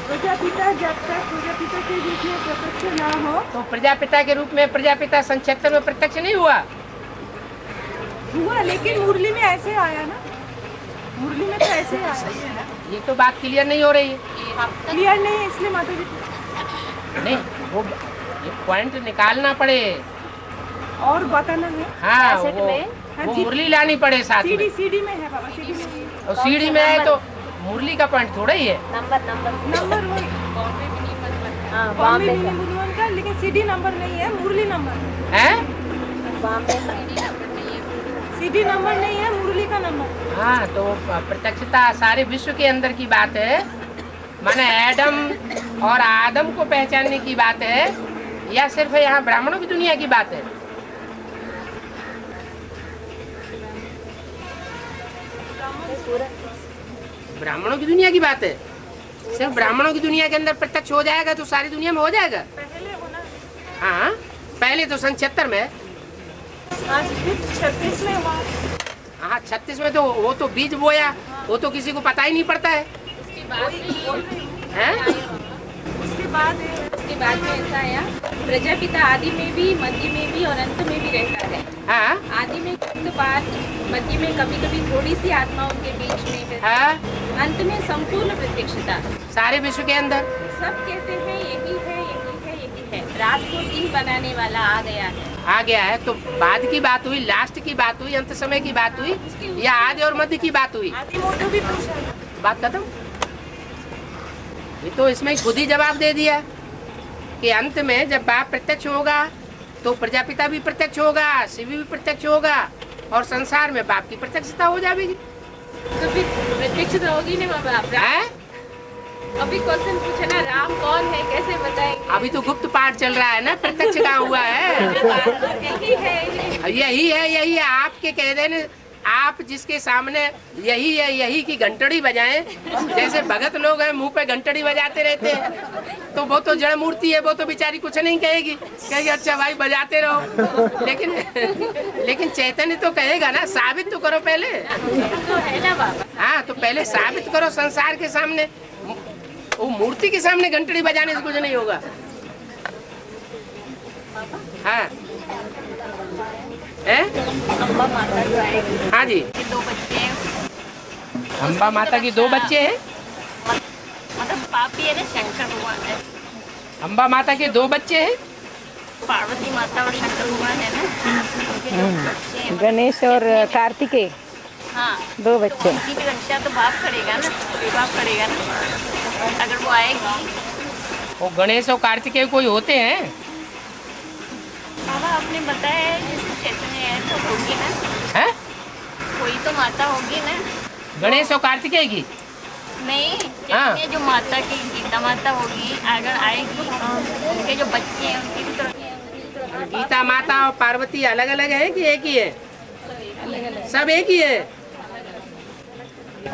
प्रजापिता जब तक प्रजापिता के रूप में प्रत्यक्ष ना हो, तो प्रजापिता के रूप में प्रजापिता सन 76 में प्रत्यक्ष नहीं हुआ। हुआ, लेकिन मुरली में ऐसे आया ना, मुरली में तो ऐसे आया। ये तो बात क्लियर नहीं हो रही है। क्लियर नहीं है, इसलिए माता जी नहीं, वो ये पॉइंट निकालना पड़े और बताना है। हाँ, हाँ वो जी। मुरली लानी पड़े साथ में। सीडी में है बाबा, सीडी में। और सीढ़ी में है तो मुरली का पॉइंट थोड़ा ही है। नंबर वो बॉम्बे मिनी मुरली का, लेकिन सीडी नंबर नहीं है, मुरली नंबर हैं? सीडी नंबर नहीं है, मुरली का नंबर। हाँ, तो प्रत्यक्षता सारे विश्व के अंदर की बात है, माने एडम और आदम को पहचानने की बात है, या सिर्फ यहाँ ब्राह्मणों की दुनिया की बात है? ब्राह्मणों की दुनिया की बात है। सिर्फ ब्राह्मणों की दुनिया के अंदर प्रत्यक्ष हो जाएगा तो सारी दुनिया में हो जाएगा। पहले होना, हाँ, पहले तो सन 76 में। 36 में हुआ। हाँ, 36 में तो वो तो बीज बोया, वो तो किसी को पता ही नहीं पड़ता है। हैं? उसके बाद में ऐसा आया, प्रजापिता आदि में भी, मध्य में भी और अंत में भी रहता है। हाँ, आदि में कुछ बात, मध्य में कभी कभी थोड़ी सी आत्मा उनके बीच में रहती है। हाँ, अंत में संपूर्ण प्रत्यक्षता। सारे विश्व के अंदर सब कहते हैं यही है, यही है, यही है। रात को दिन बनाने वाला आ गया है। आ गया है। तो बाद की बात हुई, लास्ट की बात हुई, अंत समय की बात हुई, या आदि और मध्य की बात हुई? आदि मोटो भी पूछा, बात खत्म। ये तो इसमें खुद ही जवाब दे दिया कि अंत में जब बाप प्रत्यक्ष होगा तो प्रजापिता भी प्रत्यक्ष होगा, शिव भी प्रत्यक्ष होगा, और संसार में बाप की प्रत्यक्षता हो जाएगी। तो फिर प्रत्यक्षता होगी ना बाबा। है? अभी क्वेश्चन पूछा ना, राम कौन है, कैसे बताएंगे? अभी तो गुप्त पाठ चल रहा है ना, प्रत्यक्ष कहाँ हुआ है? यही है, यही है, यही है। आपके कह देने, आप जिसके सामने यही है, यही की घंटड़ी बजाएं, जैसे भगत लोग हैं मुंह पे घंटड़ी बजाते रहते हैं, तो वो तो जड़ मूर्ति है, वो तो बेचारी कुछ नहीं कहेगी, कहेगी अच्छा भाई बजाते रहो। लेकिन चैतन्य तो कहेगा ना, साबित तो करो पहले। तो है ना बाबा। हाँ, तो पहले साबित करो संसार के सामने। वो मूर्ति के सामने घंटड़ी बजाने से कुछ नहीं होगा। हाँ, है? अम्बा माता जो है, हाँ जी, 2 बच्चे हैं, अम्बा माता की 2 बच्चे हैं। मतलब पापी है ना, शंकर भगवान है। अम्बा माता के 2 बच्चे हैं। पार्वती माता और शंकर भगवान है ना, उनके 2 बच्चे हैं। गणेश और कार्तिकेय, हाँ, 2 बच्चे। उनकी भी रक्षा तो बाप करेगा ना, बाप करेगा ना, अगर वो आएगी। वो गणेश और कार्तिकेय कोई होते हैं? बाबा आपने बताया है, जैसे चैतन्य है तो होगी ना, हैं? कोई तो माता होगी ना। गणेश और कार्तिकेय की? नहीं, हाँ। चैतन्य जो माता की गीता माता होगी, अगर आएगी, उनके जो बच्चे हैं उनकी भी तो। गीता माता और पार्वती अलग अलग है कि एक ही है? सब एक ही है।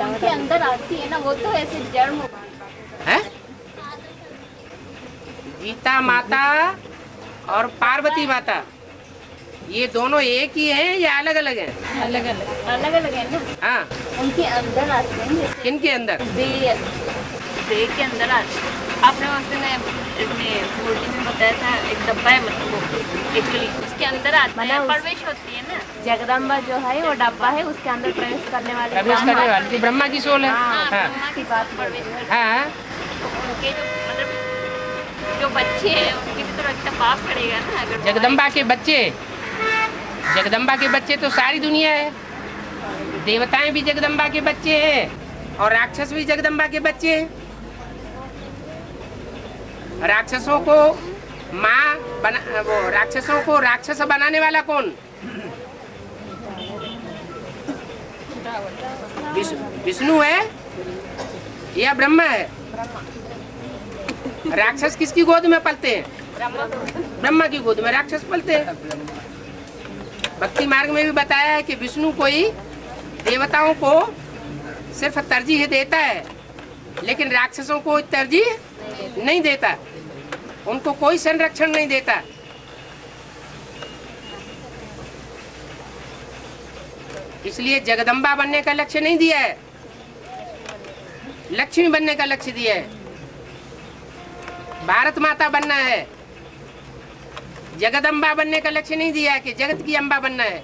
उनके अंदर आती है ना, वो तो ऐसे जड़ में हैं? गीता माता और पार्वती माता ये दोनों एक ही हैं या अलग अलग हैं? अलग अलग है ना। हाँ, उनके अंदर आते हैं, जैसे किनके अंदर? देह के अंदर आती है। आपने उस दिन अपने मूर्ति में बताया था, एक डब्बा है, मतलब वो एक्चुअली उसके अंदर आती है, प्रवेश होती है ना। जगदम्बा जो है वो डब्बा है, उसके अंदर प्रवेश करने वाले प्रवेश करने वाली जो ब्रह्मा की सोल है। हाँ, ब्रह्मा की बात प्रवेश करती हाँ, है। तो उनके जो मतलब जो बच्चे हैं उनकी भी तो रक्षा पाप करेगा ना, अगर वो जगदम्बा के बच्चे, जगदम्बा के बच्चे तो सारी दुनिया है। देवताएं भी जगदम्बा के बच्चे हैं और राक्षस भी जगदम्बा के बच्चे हैं। राक्षसों को माँ बना, वो राक्षसों को राक्षस बनाने वाला कौन? विष्णु है या ब्रह्मा है? राक्षस किसकी गोद में पलते हैं? ब्रह्मा की गोद में राक्षस पलते हैं। भक्ति मार्ग में भी बताया है कि विष्णु कोई देवताओं को सिर्फ तरजीह देता है, लेकिन राक्षसों को तरजीह नहीं देता, उनको कोई संरक्षण नहीं देता। इसलिए जगदम्बा बनने का लक्ष्य नहीं दिया है, लक्ष्मी बनने का लक्ष्य दिया है। भारत माता बनना है, जगदम्बा बनने का लक्ष्य नहीं दिया है कि जगत की अम्बा बनना है।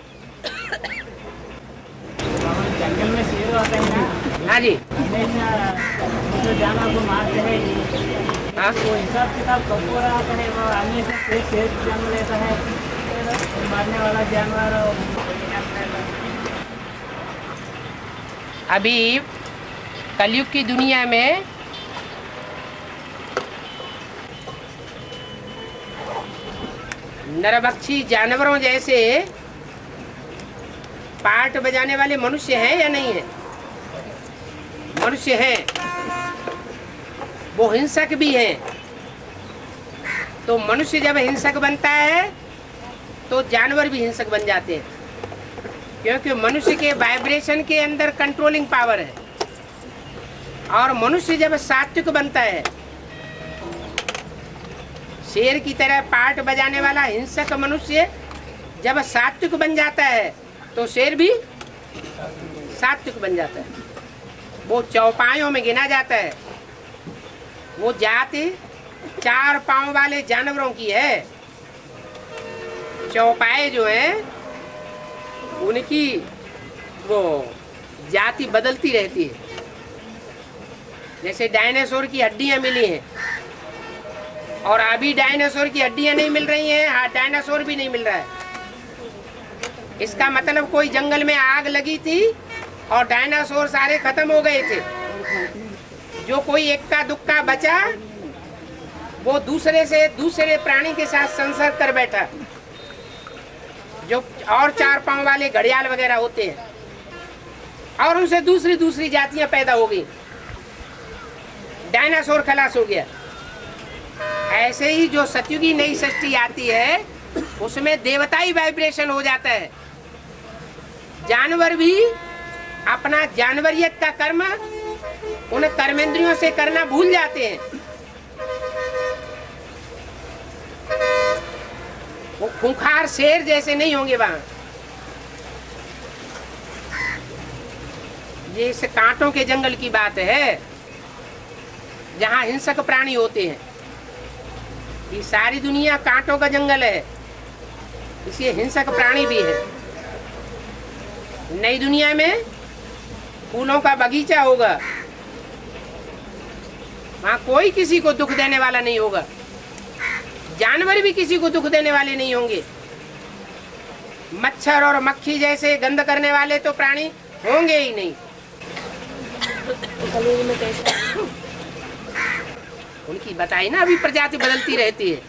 जंगल में शेर होता है ना, हाँ जी, जो जानवर को मारते हैं, हाँ वो हिसाब किताब कब हो रहा है, वो हमेशा शेर जन्म लेता है, मारने वाला जानवर। अभी कलयुग की दुनिया में नरभक्षी जानवरों जैसे पार्ट बजाने वाले मनुष्य हैं या नहीं है? मनुष्य हैं, वो हिंसक भी हैं। तो मनुष्य जब हिंसक बनता है तो जानवर भी हिंसक बन जाते हैं, क्योंकि मनुष्य के वाइब्रेशन के अंदर कंट्रोलिंग पावर है। और मनुष्य जब सात्विक बनता है, शेर की तरह पार्ट बजाने वाला हिंसक मनुष्य जब सात्विक बन जाता है तो शेर भी सात्विक बन जाता है। वो चौपायों में गिना जाता है। वो जाति 4 पांव वाले जानवरों की है। चौपाए जो है उनकी वो जाति बदलती रहती है। जैसे डायनासोर की हड्डियां मिली हैं और अभी डायनासोर की हड्डियां नहीं मिल रही हैं, हाँ डायनासोर भी नहीं मिल रहा है। इसका मतलब कोई जंगल में आग लगी थी और डायनासोर सारे खत्म हो गए थे। जो कोई इक्का दुक्का बचा वो दूसरे प्राणी के साथ संसर्ग कर बैठा, जो और 4 पांव वाले घड़ियाल वगैरह होते हैं, और उनसे दूसरी जातियां पैदा हो गई। डायनासोर खलास हो गया। ऐसे ही जो सतयुगी नई सृष्टि आती है उसमें देवताई वाइब्रेशन हो जाता है। जानवर भी अपना जानवरियत का कर्म उन कर्मेंद्रियों से करना भूल जाते हैं। वो खूंखार शेर जैसे नहीं होंगे वहां। ये इस कांटों के जंगल की बात है जहां हिंसक प्राणी होते हैं। ये सारी दुनिया कांटों का जंगल है, इसलिए हिंसक प्राणी भी है। नई दुनिया में फूलों का बगीचा होगा, वहां कोई किसी को दुख देने वाला नहीं होगा। जानवर भी किसी को दुख देने वाले नहीं होंगे। मच्छर और मक्खी जैसे गंध करने वाले तो प्राणी होंगे ही नहीं। उनकी बताई ना, अभी प्रजाति बदलती रहती है।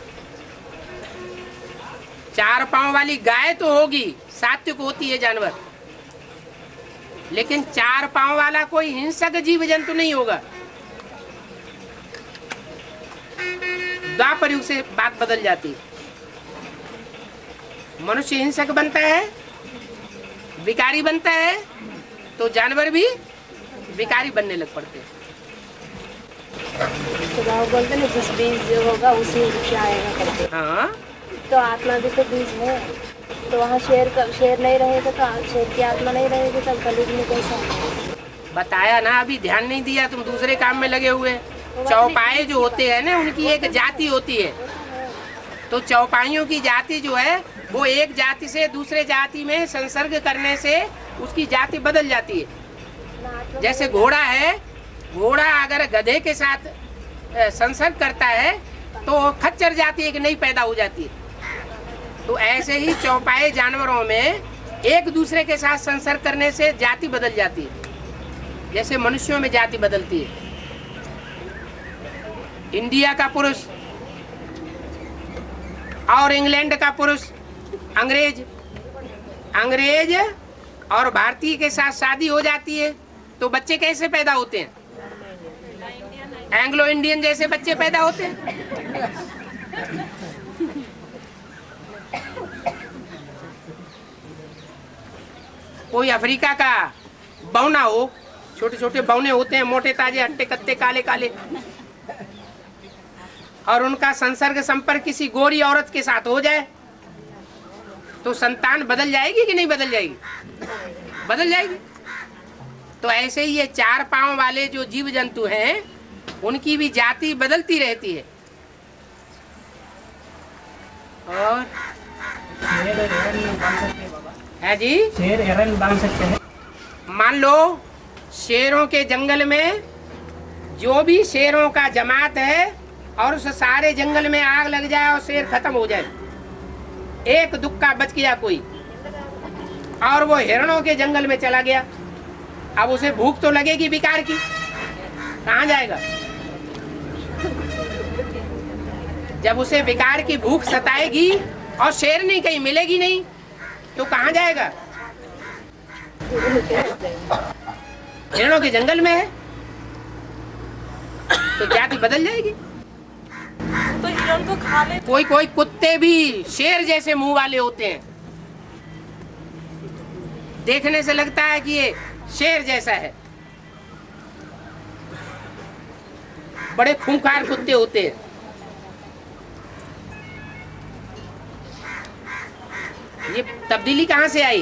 4 पांव वाली गाय तो होगी, सात्विक होती है जानवर, लेकिन 4 पांव वाला कोई हिंसक जीव जंतु नहीं होगा। द्वापर युग से बात बदल जाती है। मनुष्य हिंसक बनता है, विकारी बनता है, तो जानवर भी विकारी बनने लग पड़ते हैं। तो गाँव बोलते ना जिस बीज जो होगा उसी से आएगा करके। हाँ, तो आत्मा भी तो बीज है, तो वहाँ शेर नहीं रहेगा तो शेर की आत्मा नहीं रहेगी, तब कलयुग में कैसा? बताया ना, अभी ध्यान नहीं दिया, तुम दूसरे काम में लगे हुए। चौपाए जो होते हैं ना, उनकी एक जाति होती है। तो चौपाइयों की जाति जो है वो एक जाति से दूसरे जाति में संसर्ग करने से उसकी जाति बदल जाती है। जैसे घोड़ा है, घोड़ा अगर गधे के साथ संसर्ग करता है तो खच्चर जाति एक नई पैदा हो जाती है। तो ऐसे ही चौपाए जानवरों में एक दूसरे के साथ संसर्ग करने से जाति बदल जाती है, जैसे मनुष्यों में जाति बदलती है। इंडिया का पुरुष और इंग्लैंड का पुरुष, अंग्रेज और भारतीय के साथ शादी हो जाती है तो बच्चे कैसे पैदा होते हैं? एंग्लो इंडियन जैसे बच्चे पैदा होते हैं। कोई अफ्रीका का बौना हो, छोटे छोटे बौने होते हैं, मोटे ताजे हट्टे कत्ते काले काले, और उनका संसर्ग संपर्क किसी गोरी औरत के साथ हो जाए तो संतान बदल जाएगी कि नहीं बदल जाएगी? बदल जाएगी। तो ऐसे ही ये 4 पांव वाले जो जीव जंतु हैं उनकी भी जाति बदलती रहती है। और शेर हिरन बन सकते हैं बाबा? है जी, शेर हिरन बन सकते हैं। मान लो शेरों के जंगल में जो भी शेरों का जमात है और उस सारे जंगल में आग लग जाए और शेर खत्म हो जाए, एक दुक्का बच गया कोई, और वो हिरणों के जंगल में चला गया, अब उसे भूख तो लगेगी बेकार की, कहाँ जाएगा? जब उसे बेकार की भूख सताएगी और शेर नहीं कहीं मिलेगी नहीं तो कहाँ जाएगा? हिरणों के जंगल में है तो जाति बदल जाएगी। तो हिरण तो खा ले। कोई कोई कुत्ते भी शेर जैसे मुंह वाले होते हैं, देखने से लगता है कि ये शेर जैसा है, बड़े खूंखार कुत्ते होते हैं। ये तब्दीली कहाँ से आई?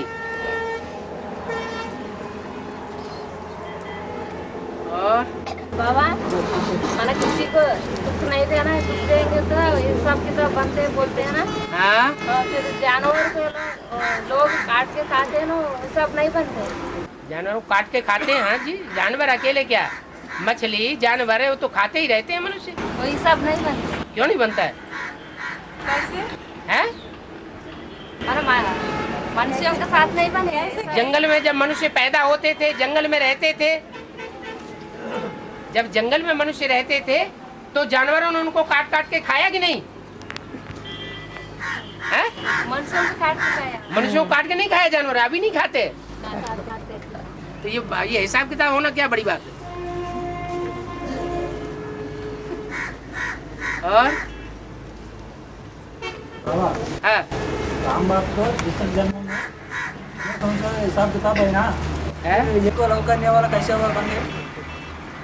और बाबा मैंने किसी को दुख नहीं देना है, दुख देंगे तो हिसाब किताब बनते हैं, बोलते हैं ना। हाँ, और फिर जानवर को लोग काट के खाते हैं ना, हिसाब नहीं बनते। जानवरों को काट के खाते हैं। हाँ जी, जानवर अकेले क्या, मछली जानवर है वो तो खाते ही रहते हैं मनुष्य। वो हिसाब नहीं बनते। क्यों नहीं बनता है? कैसे? हैं? अरे मनुष्यों के साथ नहीं बने। जंगल में जब मनुष्य पैदा होते थे, जंगल में रहते थे, जब जंगल में मनुष्य रहते थे तो जानवरों ने उनको काट काट के खाया कि नहीं? हैं? मनुष्यों को काट के खाया। मनुष्यों को काट के नहीं खाया जानवर, अभी नहीं खाते। तो ये हिसाब किताब होना क्या बड़ी बात है। और बाबा, हाँ, राम बाप को जिस जन्म में ये कौन सा हिसाब किताब है ना, है? ये को लव करने वाला कैसे होगा बंदे?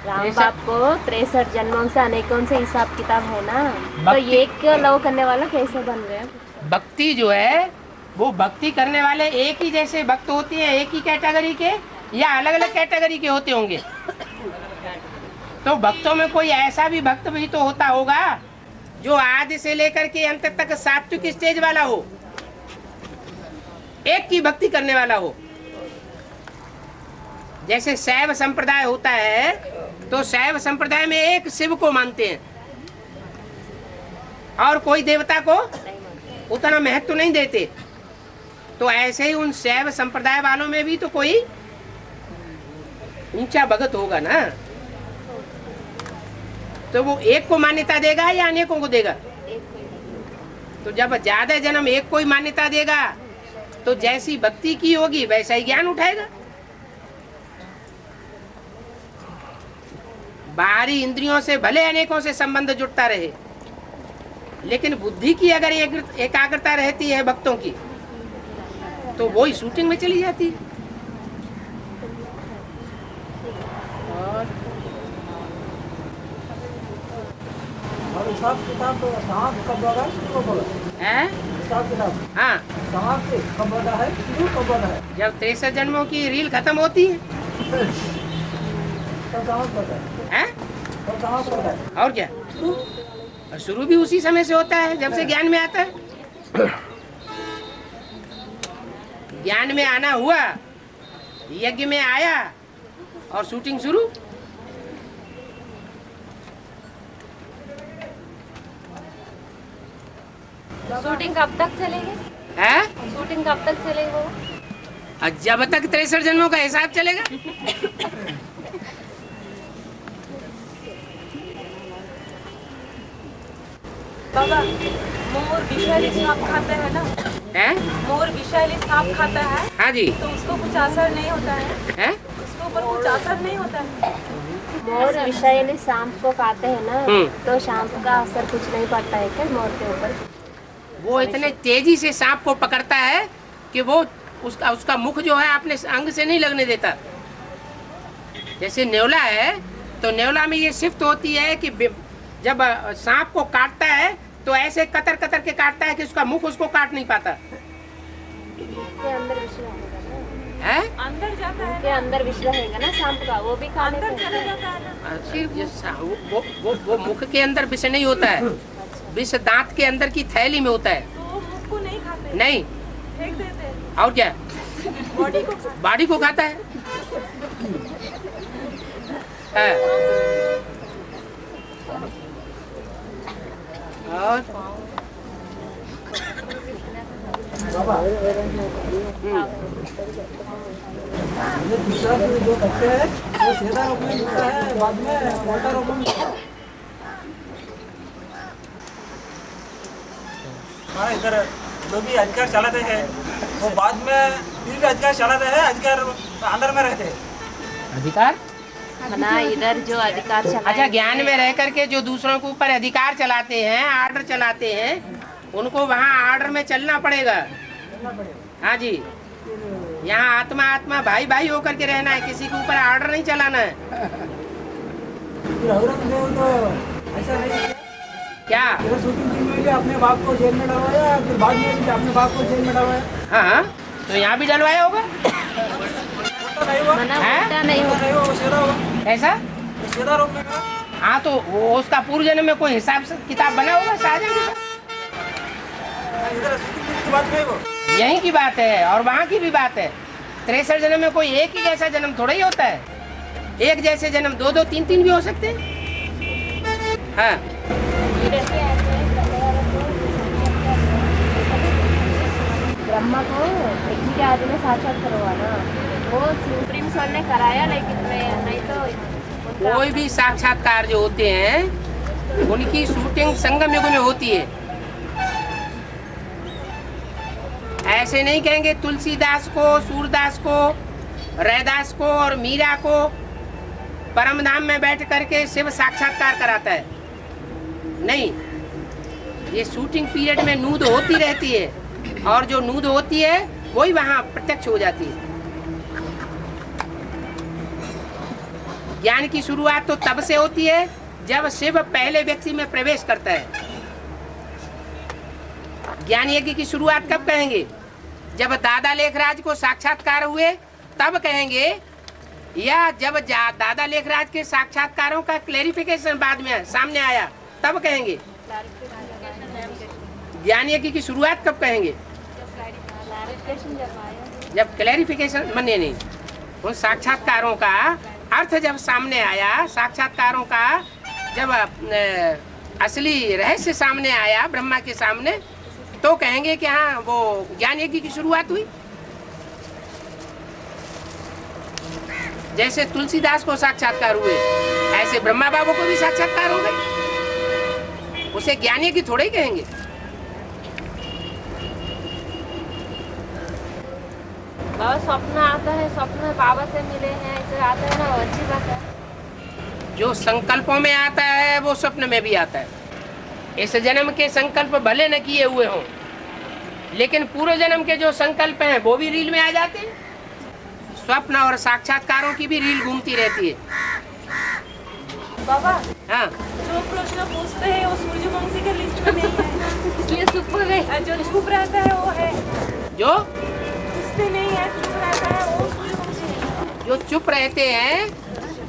राम बाप को 63 जन्मों से अनेकों से हिसाब किताब है ना, तो ये क्यों लव करने वाला कैसे बन गए? भक्ति जो है वो भक्ति करने वाले एक ही जैसे भक्त होते हैं, एक ही कैटेगरी के या अलग अलग कैटेगरी के होते होंगे? तो भक्तों में कोई ऐसा भी भक्त भी तो होता होगा जो आदि से लेकर के अंत तक सात्विक स्टेज वाला हो, एक की भक्ति करने वाला हो। जैसे शैव संप्रदाय होता है तो शैव संप्रदाय में एक शिव को मानते हैं और कोई देवता को उतना महत्व नहीं देते। तो ऐसे ही उन शैव संप्रदाय वालों में भी तो कोई ऊंचा भगत होगा ना, तो वो एक को मान्यता देगा या अनेकों को देगा? तो जब ज्यादा जन्म एक को ही मान्यता देगा तो जैसी भक्ति की होगी वैसा ही ज्ञान उठाएगा। बाहरी इंद्रियों से भले अनेकों से संबंध जुड़ता रहे, लेकिन बुद्धि की अगर एकाग्रता रहती है भक्तों की तो वो ही शूटिंग में चली जाती है। और हिसाब किताब तो सांप कब होगा, शुरू कब होगा? हैं? हिसाब किताब हाँ, सांप कब होता है, शुरू कब होता है? जब 63 जन्मों की रील खत्म होती है। तब सांप होता है, हैं? तब सांप होता है। और क्या, और शुरू भी उसी समय से होता है जब से ज्ञान में आता है। ज्ञान में आना हुआ, यज्ञ में आया और शूटिंग शुरू। शूटिंग कब तक चलेगी? है? शूटिंग कब तक चलेगी? और जब तक 63 जन्मों का हिसाब चलेगा। बाबा, मोर विषैली सांप खाता है ना? है? मोर विषैली सांप खाता है हाँ जी। तो उसको कुछ असर नहीं होता है? है? उसके ऊपर कुछ असर नहीं होता है? मोर विषैली सांप को खाते हैं ना, हम्म। तो सांप का असर कुछ नहीं पड़ता है क्या मोर के ऊपर? वो इतने तेजी से सांप को पकड़ता है कि वो उसका मुख जो है अपने अंग से नहीं लगने देता। जैसे नेवला है तो नेवला में ये शिफ्ट होती है कि जब सांप को काटता है तो ऐसे कतर कतर के काटता है कि उसका मुख उसको काट नहीं पाता है। अंदर जाता है के अंदर विष रहेगा ना सांप का, वो भी खाने अंदर चला जाता है ना। वो मुख के अंदर विष नहीं होता है, विष दांत के अंदर की थैली में होता है। तो वो मुख को नहीं खाते, नहीं, फेंक देते हैं, और क्या बॉडी को खाता है। और ये दूसरा जो बच्चे है वो सीधा रोग में मिलता है, बाद में मोटा रोग में मिलता है। हाँ, इधर जो भी अधिकार चलाते हैं वो बाद में फिर भी अधिकार चलाते हैं, अधिकार अंदर में रहते हैं। अधिकार ना इधर जो अधिकार चला, अच्छा, ज्ञान में रह करके जो दूसरों के ऊपर अधिकार चलाते हैं, आर्डर चलाते हैं, उनको वहाँ आर्डर में चलना पड़ेगा। हाँ जी, यहाँ आत्मा आत्मा भाई भाई होकर के रहना है, किसी के ऊपर आर्डर नहीं चलाना है। फिर औरंगजेब तो ऐसा नहीं है क्या शूटिंग टीम में भी अपने बाप को जेल में डलवाया, फिर बाद में भी अपने बाप को जेल में डलवाया। हाँ, तो यहाँ भी डलवाया होगा। मना नहीं होगा ऐसा सीधा रोक लेगा। हाँ, तो वो उसका पूर्व जन्म में कोई हिसाब से किताब बना होगा शाहजहां के साथ। इधर शूटिंग टीम की बात नहीं वो, यहीं की बात है और वहाँ की भी बात है। 63 जन्म में कोई एक ही जैसा जन्म थोड़ा ही होता है, एक जैसे जन्म दो दो तीन तीन भी हो सकते हैं। हाँ, ब्रह्मा को एक ही आदमी में साक्षात करवाना, वो सुप्रीम सर ने कराया, लेकिन नहीं तो कोई भी साक्षात्कार जो होते हैं उनकी शूटिंग संगम युग में होती है। ऐसे नहीं कहेंगे तुलसीदास को, सूरदास को, रैदास को और मीरा को परमधाम में बैठ करके शिव साक्षात्कार कराता है। नहीं, ये शूटिंग पीरियड में नूद होती रहती है और जो नूद होती है वही वहाँ प्रत्यक्ष हो जाती है। ज्ञान की शुरुआत तो तब से होती है जब शिव पहले व्यक्ति में प्रवेश करता है। ज्ञान यज्ञ की शुरुआत कब कहेंगे? जब दादा लेखराज को साक्षात्कार हुए तब कहेंगे, या जब दादा लेखराज के साक्षात्कारों का क्लेरिफिकेशन बाद में सामने आया तब कहेंगे। ज्ञान यज्ञ की शुरुआत कब कहेंगे? जब क्लेरिफिकेशन मने नहीं, उन साक्षात्कारों का अर्थ जब सामने आया, साक्षात्कारों का जब असली रहस्य सामने आया ब्रह्मा के सामने, तो कहेंगे कि हाँ वो ज्ञान यज्ञ की शुरुआत हुई। जैसे तुलसीदास को साक्षात्कार हुए ऐसे ब्रह्मा बाबू को भी साक्षात्कार हो गए, उसे ज्ञान यज्ञ थोड़े ही कहेंगे। बाबा स्वप्न आता है, स्वप्न बाबा से मिले हैं, ऐसे आता है ना, अच्छी बात है। जो संकल्पों में आता है वो स्वप्न में भी आता है। इस जन्म के संकल्प भले न किए हुए हों, लेकिन पूर्व जन्म के जो संकल्प हैं वो भी रील में आ जाते हैं। स्वप्न और साक्षात्कारों की भी रील घूमती रहती है। बाबा, हाँ, जो प्रश्न पूछते हैं वो सूर्यवंशी के लिस्ट में नहीं है, इसलिए चुप हो गए। जो चुप रहता है वो है, जो पूछते नहीं है, चुप रहता है वो सूर्यवंशी है। जो चुप रहते हैं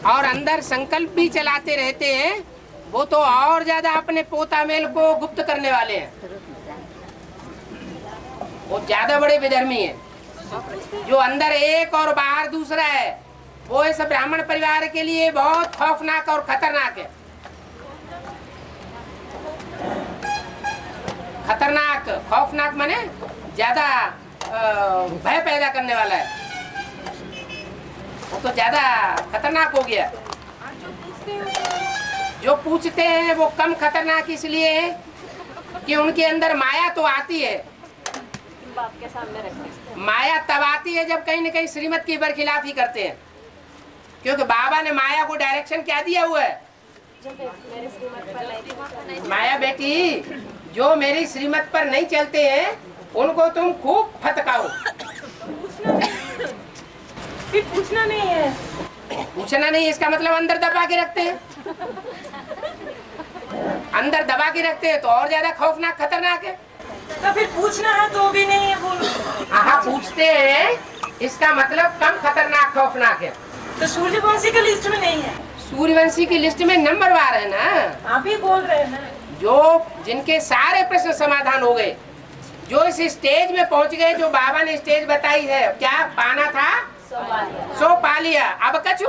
और अंदर संकल्प भी चलाते रहते हैं, वो तो और ज्यादा अपने पोता मेल को गुप्त करने वाले हैं। वो ज्यादा बड़े विधर्मी हैं। जो अंदर एक और बाहर दूसरा है, वो इस ब्राह्मण परिवार के लिए बहुत खौफनाक और खतरनाक है। खतरनाक, खौफनाक माने ज्यादा भय पैदा करने वाला है। वो तो ज्यादा खतरनाक हो गया। जो पूछते हैं वो कम खतरनाक इसलिए है कि उनके अंदर माया तो आती है। बाप के सामने रखते, माया तब आती है जब कहीं न कहीं श्रीमत की बरखिलाफी करते हैं, क्योंकि बाबा ने माया को डायरेक्शन क्या दिया हुआ है? मेरे श्रीमत पर नहीं। माया बेटी, जो मेरी श्रीमत पर नहीं चलते हैं उनको तुम खूब फटकाओ। फिर पूछना नहीं है, पूछना नहीं इसका मतलब अंदर दबा के रखते हैं। अंदर दबा के रखते हैं तो और ज्यादा खौफनाक खतरनाक है। तो फिर पूछना है तो भी नहीं है बोलो। हाँ पूछते हैं इसका मतलब कम खतरनाक खौफनाक है। तो सूर्यवंशी के लिस्ट में नहीं है। सूर्यवंशी की लिस्ट में नंबर वार है ना। आप ही बोल रहे हैं ना। जो जिनके सारे प्रश्न समाधान हो गए, जो इस स्टेज में पहुंच गए, जो बाबा ने स्टेज बताई है, क्या पाना था सो पा लिया, अब कछु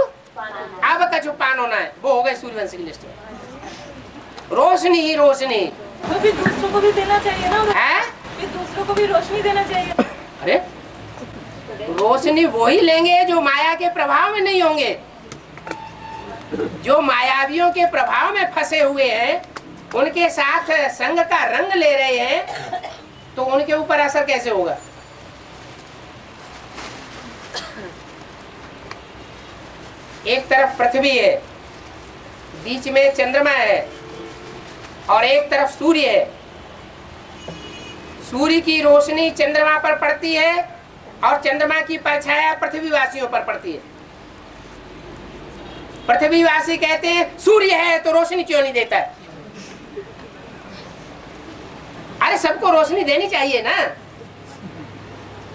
पान होना है, वो हो गए सूर्यवंशी की लिस्ट में। रोशनी ही रोशनी। तो फिर दूसरों को भी देना चाहिए ना। है फिर दूसरों को भी रोशनी देना चाहिए। अरे रोशनी वही लेंगे जो माया के प्रभाव में नहीं होंगे। जो मायावियों के प्रभाव में फंसे हुए हैं, उनके साथ संग का रंग ले रहे हैं, तो उनके ऊपर असर कैसे होगा? एक तरफ पृथ्वी है, बीच में चंद्रमा है और एक तरफ सूर्य है। सूर्य की रोशनी चंद्रमा पर पड़ती है और चंद्रमा की परछाया पृथ्वीवासियों पर पड़ती है। पृथ्वीवासी कहते हैं सूर्य है तो रोशनी क्यों नहीं देता है? अरे सबको रोशनी देनी चाहिए ना।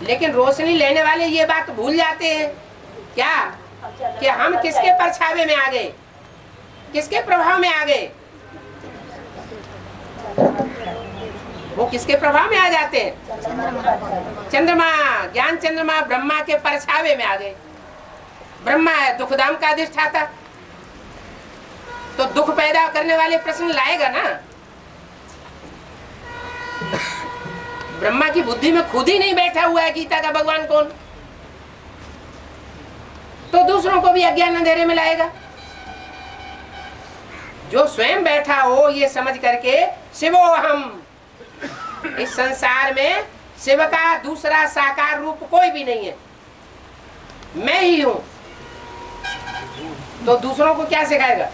लेकिन रोशनी लेने वाले ये बात भूल जाते हैं क्या कि हम किसके परछावे में आ गए, किसके प्रभाव में आ गए। वो किसके प्रभाव में आ जाते हैं? चंद्रमा, ज्ञान चंद्रमा ब्रह्मा के परछावे में आ गए। ब्रह्मा है दुखधाम का अधिष्ठाता, तो दुख पैदा करने वाले प्रश्न लाएगा ना। ब्रह्मा की बुद्धि में खुद ही नहीं बैठा हुआ है गीता का भगवान कौन, तो दूसरों को भी अज्ञान अंधेरे में लाएगा। जो स्वयं बैठा हो ये समझ करके शिवो हम, इस संसार में शिव का दूसरा साकार रूप कोई भी नहीं है, मैं ही हूं, तो दूसरों को क्या सिखाएगा?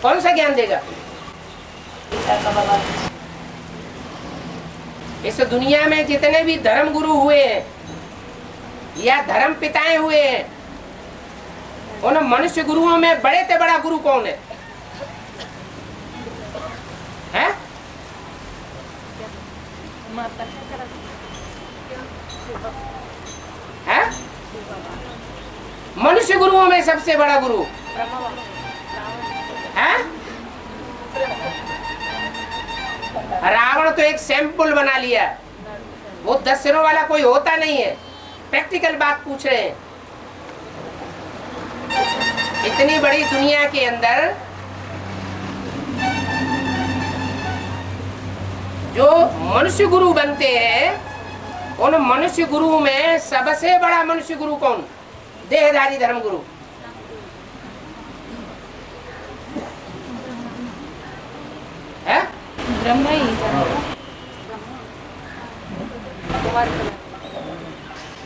कौन सा ज्ञान देगा? इस दुनिया में जितने भी धर्म गुरु हुए हैं या धर्म पिताएं हुए हैं, उन मनुष्य गुरुओं में बड़े से बड़ा गुरु कौन है? है? मनुष्य गुरुओं में सबसे बड़ा गुरु है? रावण तो एक सैंपल बना लिया, वो 10 सिरों वाला कोई होता नहीं है। प्रैक्टिकल बात पूछ रहे हैं। इतनी बड़ी दुनिया के अंदर जो मनुष्य गुरु बनते हैं, उन मनुष्य गुरु में सबसे बड़ा मनुष्य गुरु कौन? देहधारी धर्म गुरु है? ब्रह्मा ही।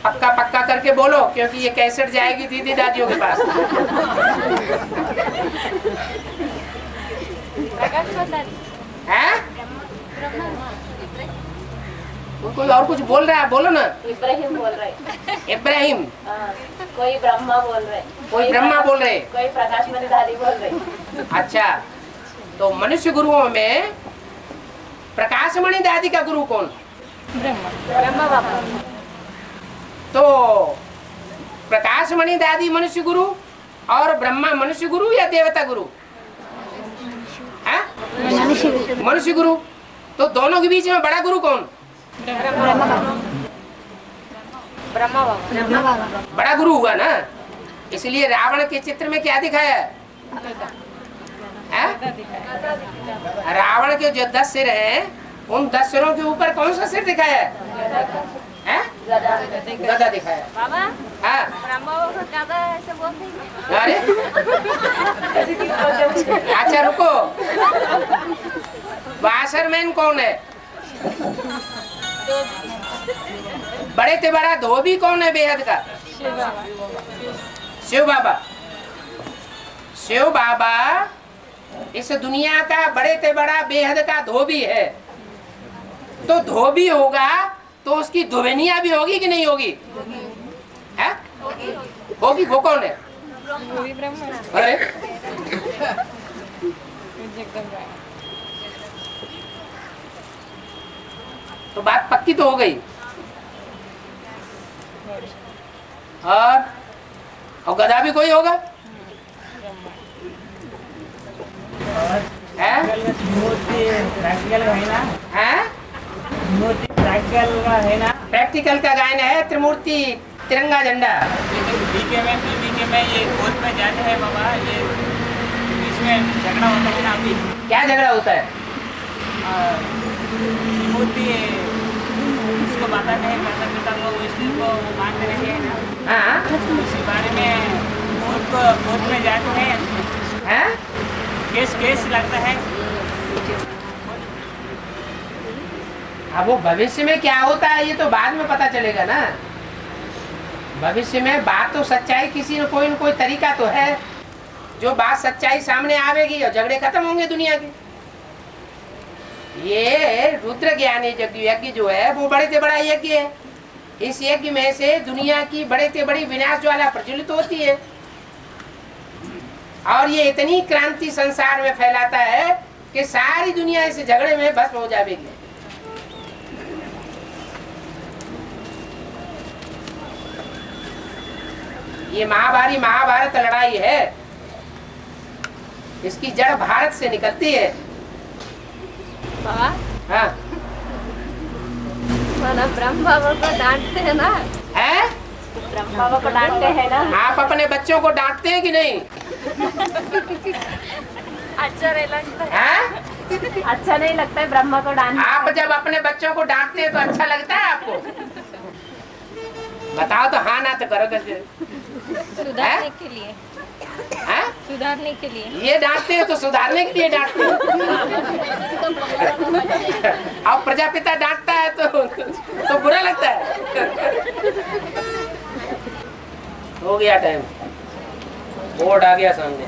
पक्का पक्का करके बोलो, क्योंकि ये कैसेट जाएगी दीदी दादियों के पास। है? कोई और कुछ बोल रहा है, बोलो ना। इब्राहिम बोल रहे। इब्राहिम। कोई ब्रह्मा बोल रहे। कोई ब्रह्मा बोल रहे। कोई प्रकाशमणि दादी बोल रहे। अच्छा, तो मनुष्य गुरुओं में प्रकाशमणि दादी का गुरु कौन? ब्रह्मा बाबा। तो प्रकाशमणि दादी मनुष्य गुरु और ब्रह्मा मनुष्य गुरु या देवता गुरु? मनुष्य गुरु। तो दोनों के बीच में बड़ा गुरु कौन? ब्रह्मा बाबा। बड़ा गुरु हुआ ना। इसलिए रावण के चित्र में क्या दिखाया है? रावण के जो 10 सिर हैं, उन 10 सिरों के ऊपर कौन सा सिर दिखाया है? गदा दिखाया। बाबा, हाँ। ब्रह्मा बाबा गदा ऐसे बोलते हैं। अरे अच्छा रुको, वाशरमैन कौन है? बड़े से बड़ा धोबी कौन है बेहद का? शिव बाबा। शिव बाबा इस दुनिया का बड़े से बड़ा बेहद का धोबी है। तो धोबी होगा तो उसकी धोबनिया भी होगी कि नहीं होगी? है? होगी। वो कौन है? अरे तो बात पक्की तो हो गई। और गधा भी कोई होगा है? मूर्ति प्रैक्टिकल का है ना? हैं? मूर्ति प्रैक्टिकल का है ना? प्रैक्टिकल का गायन है त्रिमूर्ति तिरंगा झंडा। लेकिन बीके में ये कोर्ट में जाते हैं बाबा, ये इसमें झगड़ा होता है ना अभी। क्या झगड़ा होता है? मूर्ति इसको बताते हैं माता पिता को, विष्णु को वो मानते रहे हैं ना। हाँ इसी बारे में कोर्ट में जाते हैं, हैं? केस लगता है। अब वो भविष्य में क्या होता है ये तो बाद में पता चलेगा ना। भविष्य में बात तो सच्चाई किसी न कोई तरीका तो है जो बात सच्चाई सामने आवेगी और झगड़े खत्म होंगे दुनिया के। ये रुद्र ज्ञानी यज्ञ जो है वो बड़े से बड़ा यज्ञ है। इस यज्ञ में से दुनिया की बड़े से बड़ी विनाश ज्वाला प्रज्वलित होती है और ये इतनी क्रांति संसार में फैलाता है कि सारी दुनिया इस झगड़े में भस्म हो जाएगी। ये महाभारत लड़ाई है, इसकी जड़ भारत से निकलती है। हाँ ब्रह्म बाबा को डांटते हैं ना? है? ब्रह्म बाबा को डांटते हैं ना? आप अपने बच्चों को डांटते हैं कि नहीं? अच्छा नहीं लगता है? अच्छा नहीं लगता है ब्रह्मा को डांटना। आप जब अपने बच्चों को डांटते हैं तो अच्छा लगता है आपको? बताओ तो हाँ ना तो करो कैसे? सुधारने के लिए। है? सुधारने के लिए। ये डांटते हैं तो सुधारने के लिए डांटते हैं। अब प्रजापिता डांटता है तो बुरा लगता है। हो गया टाइम, बोर्ड आ गया सामने।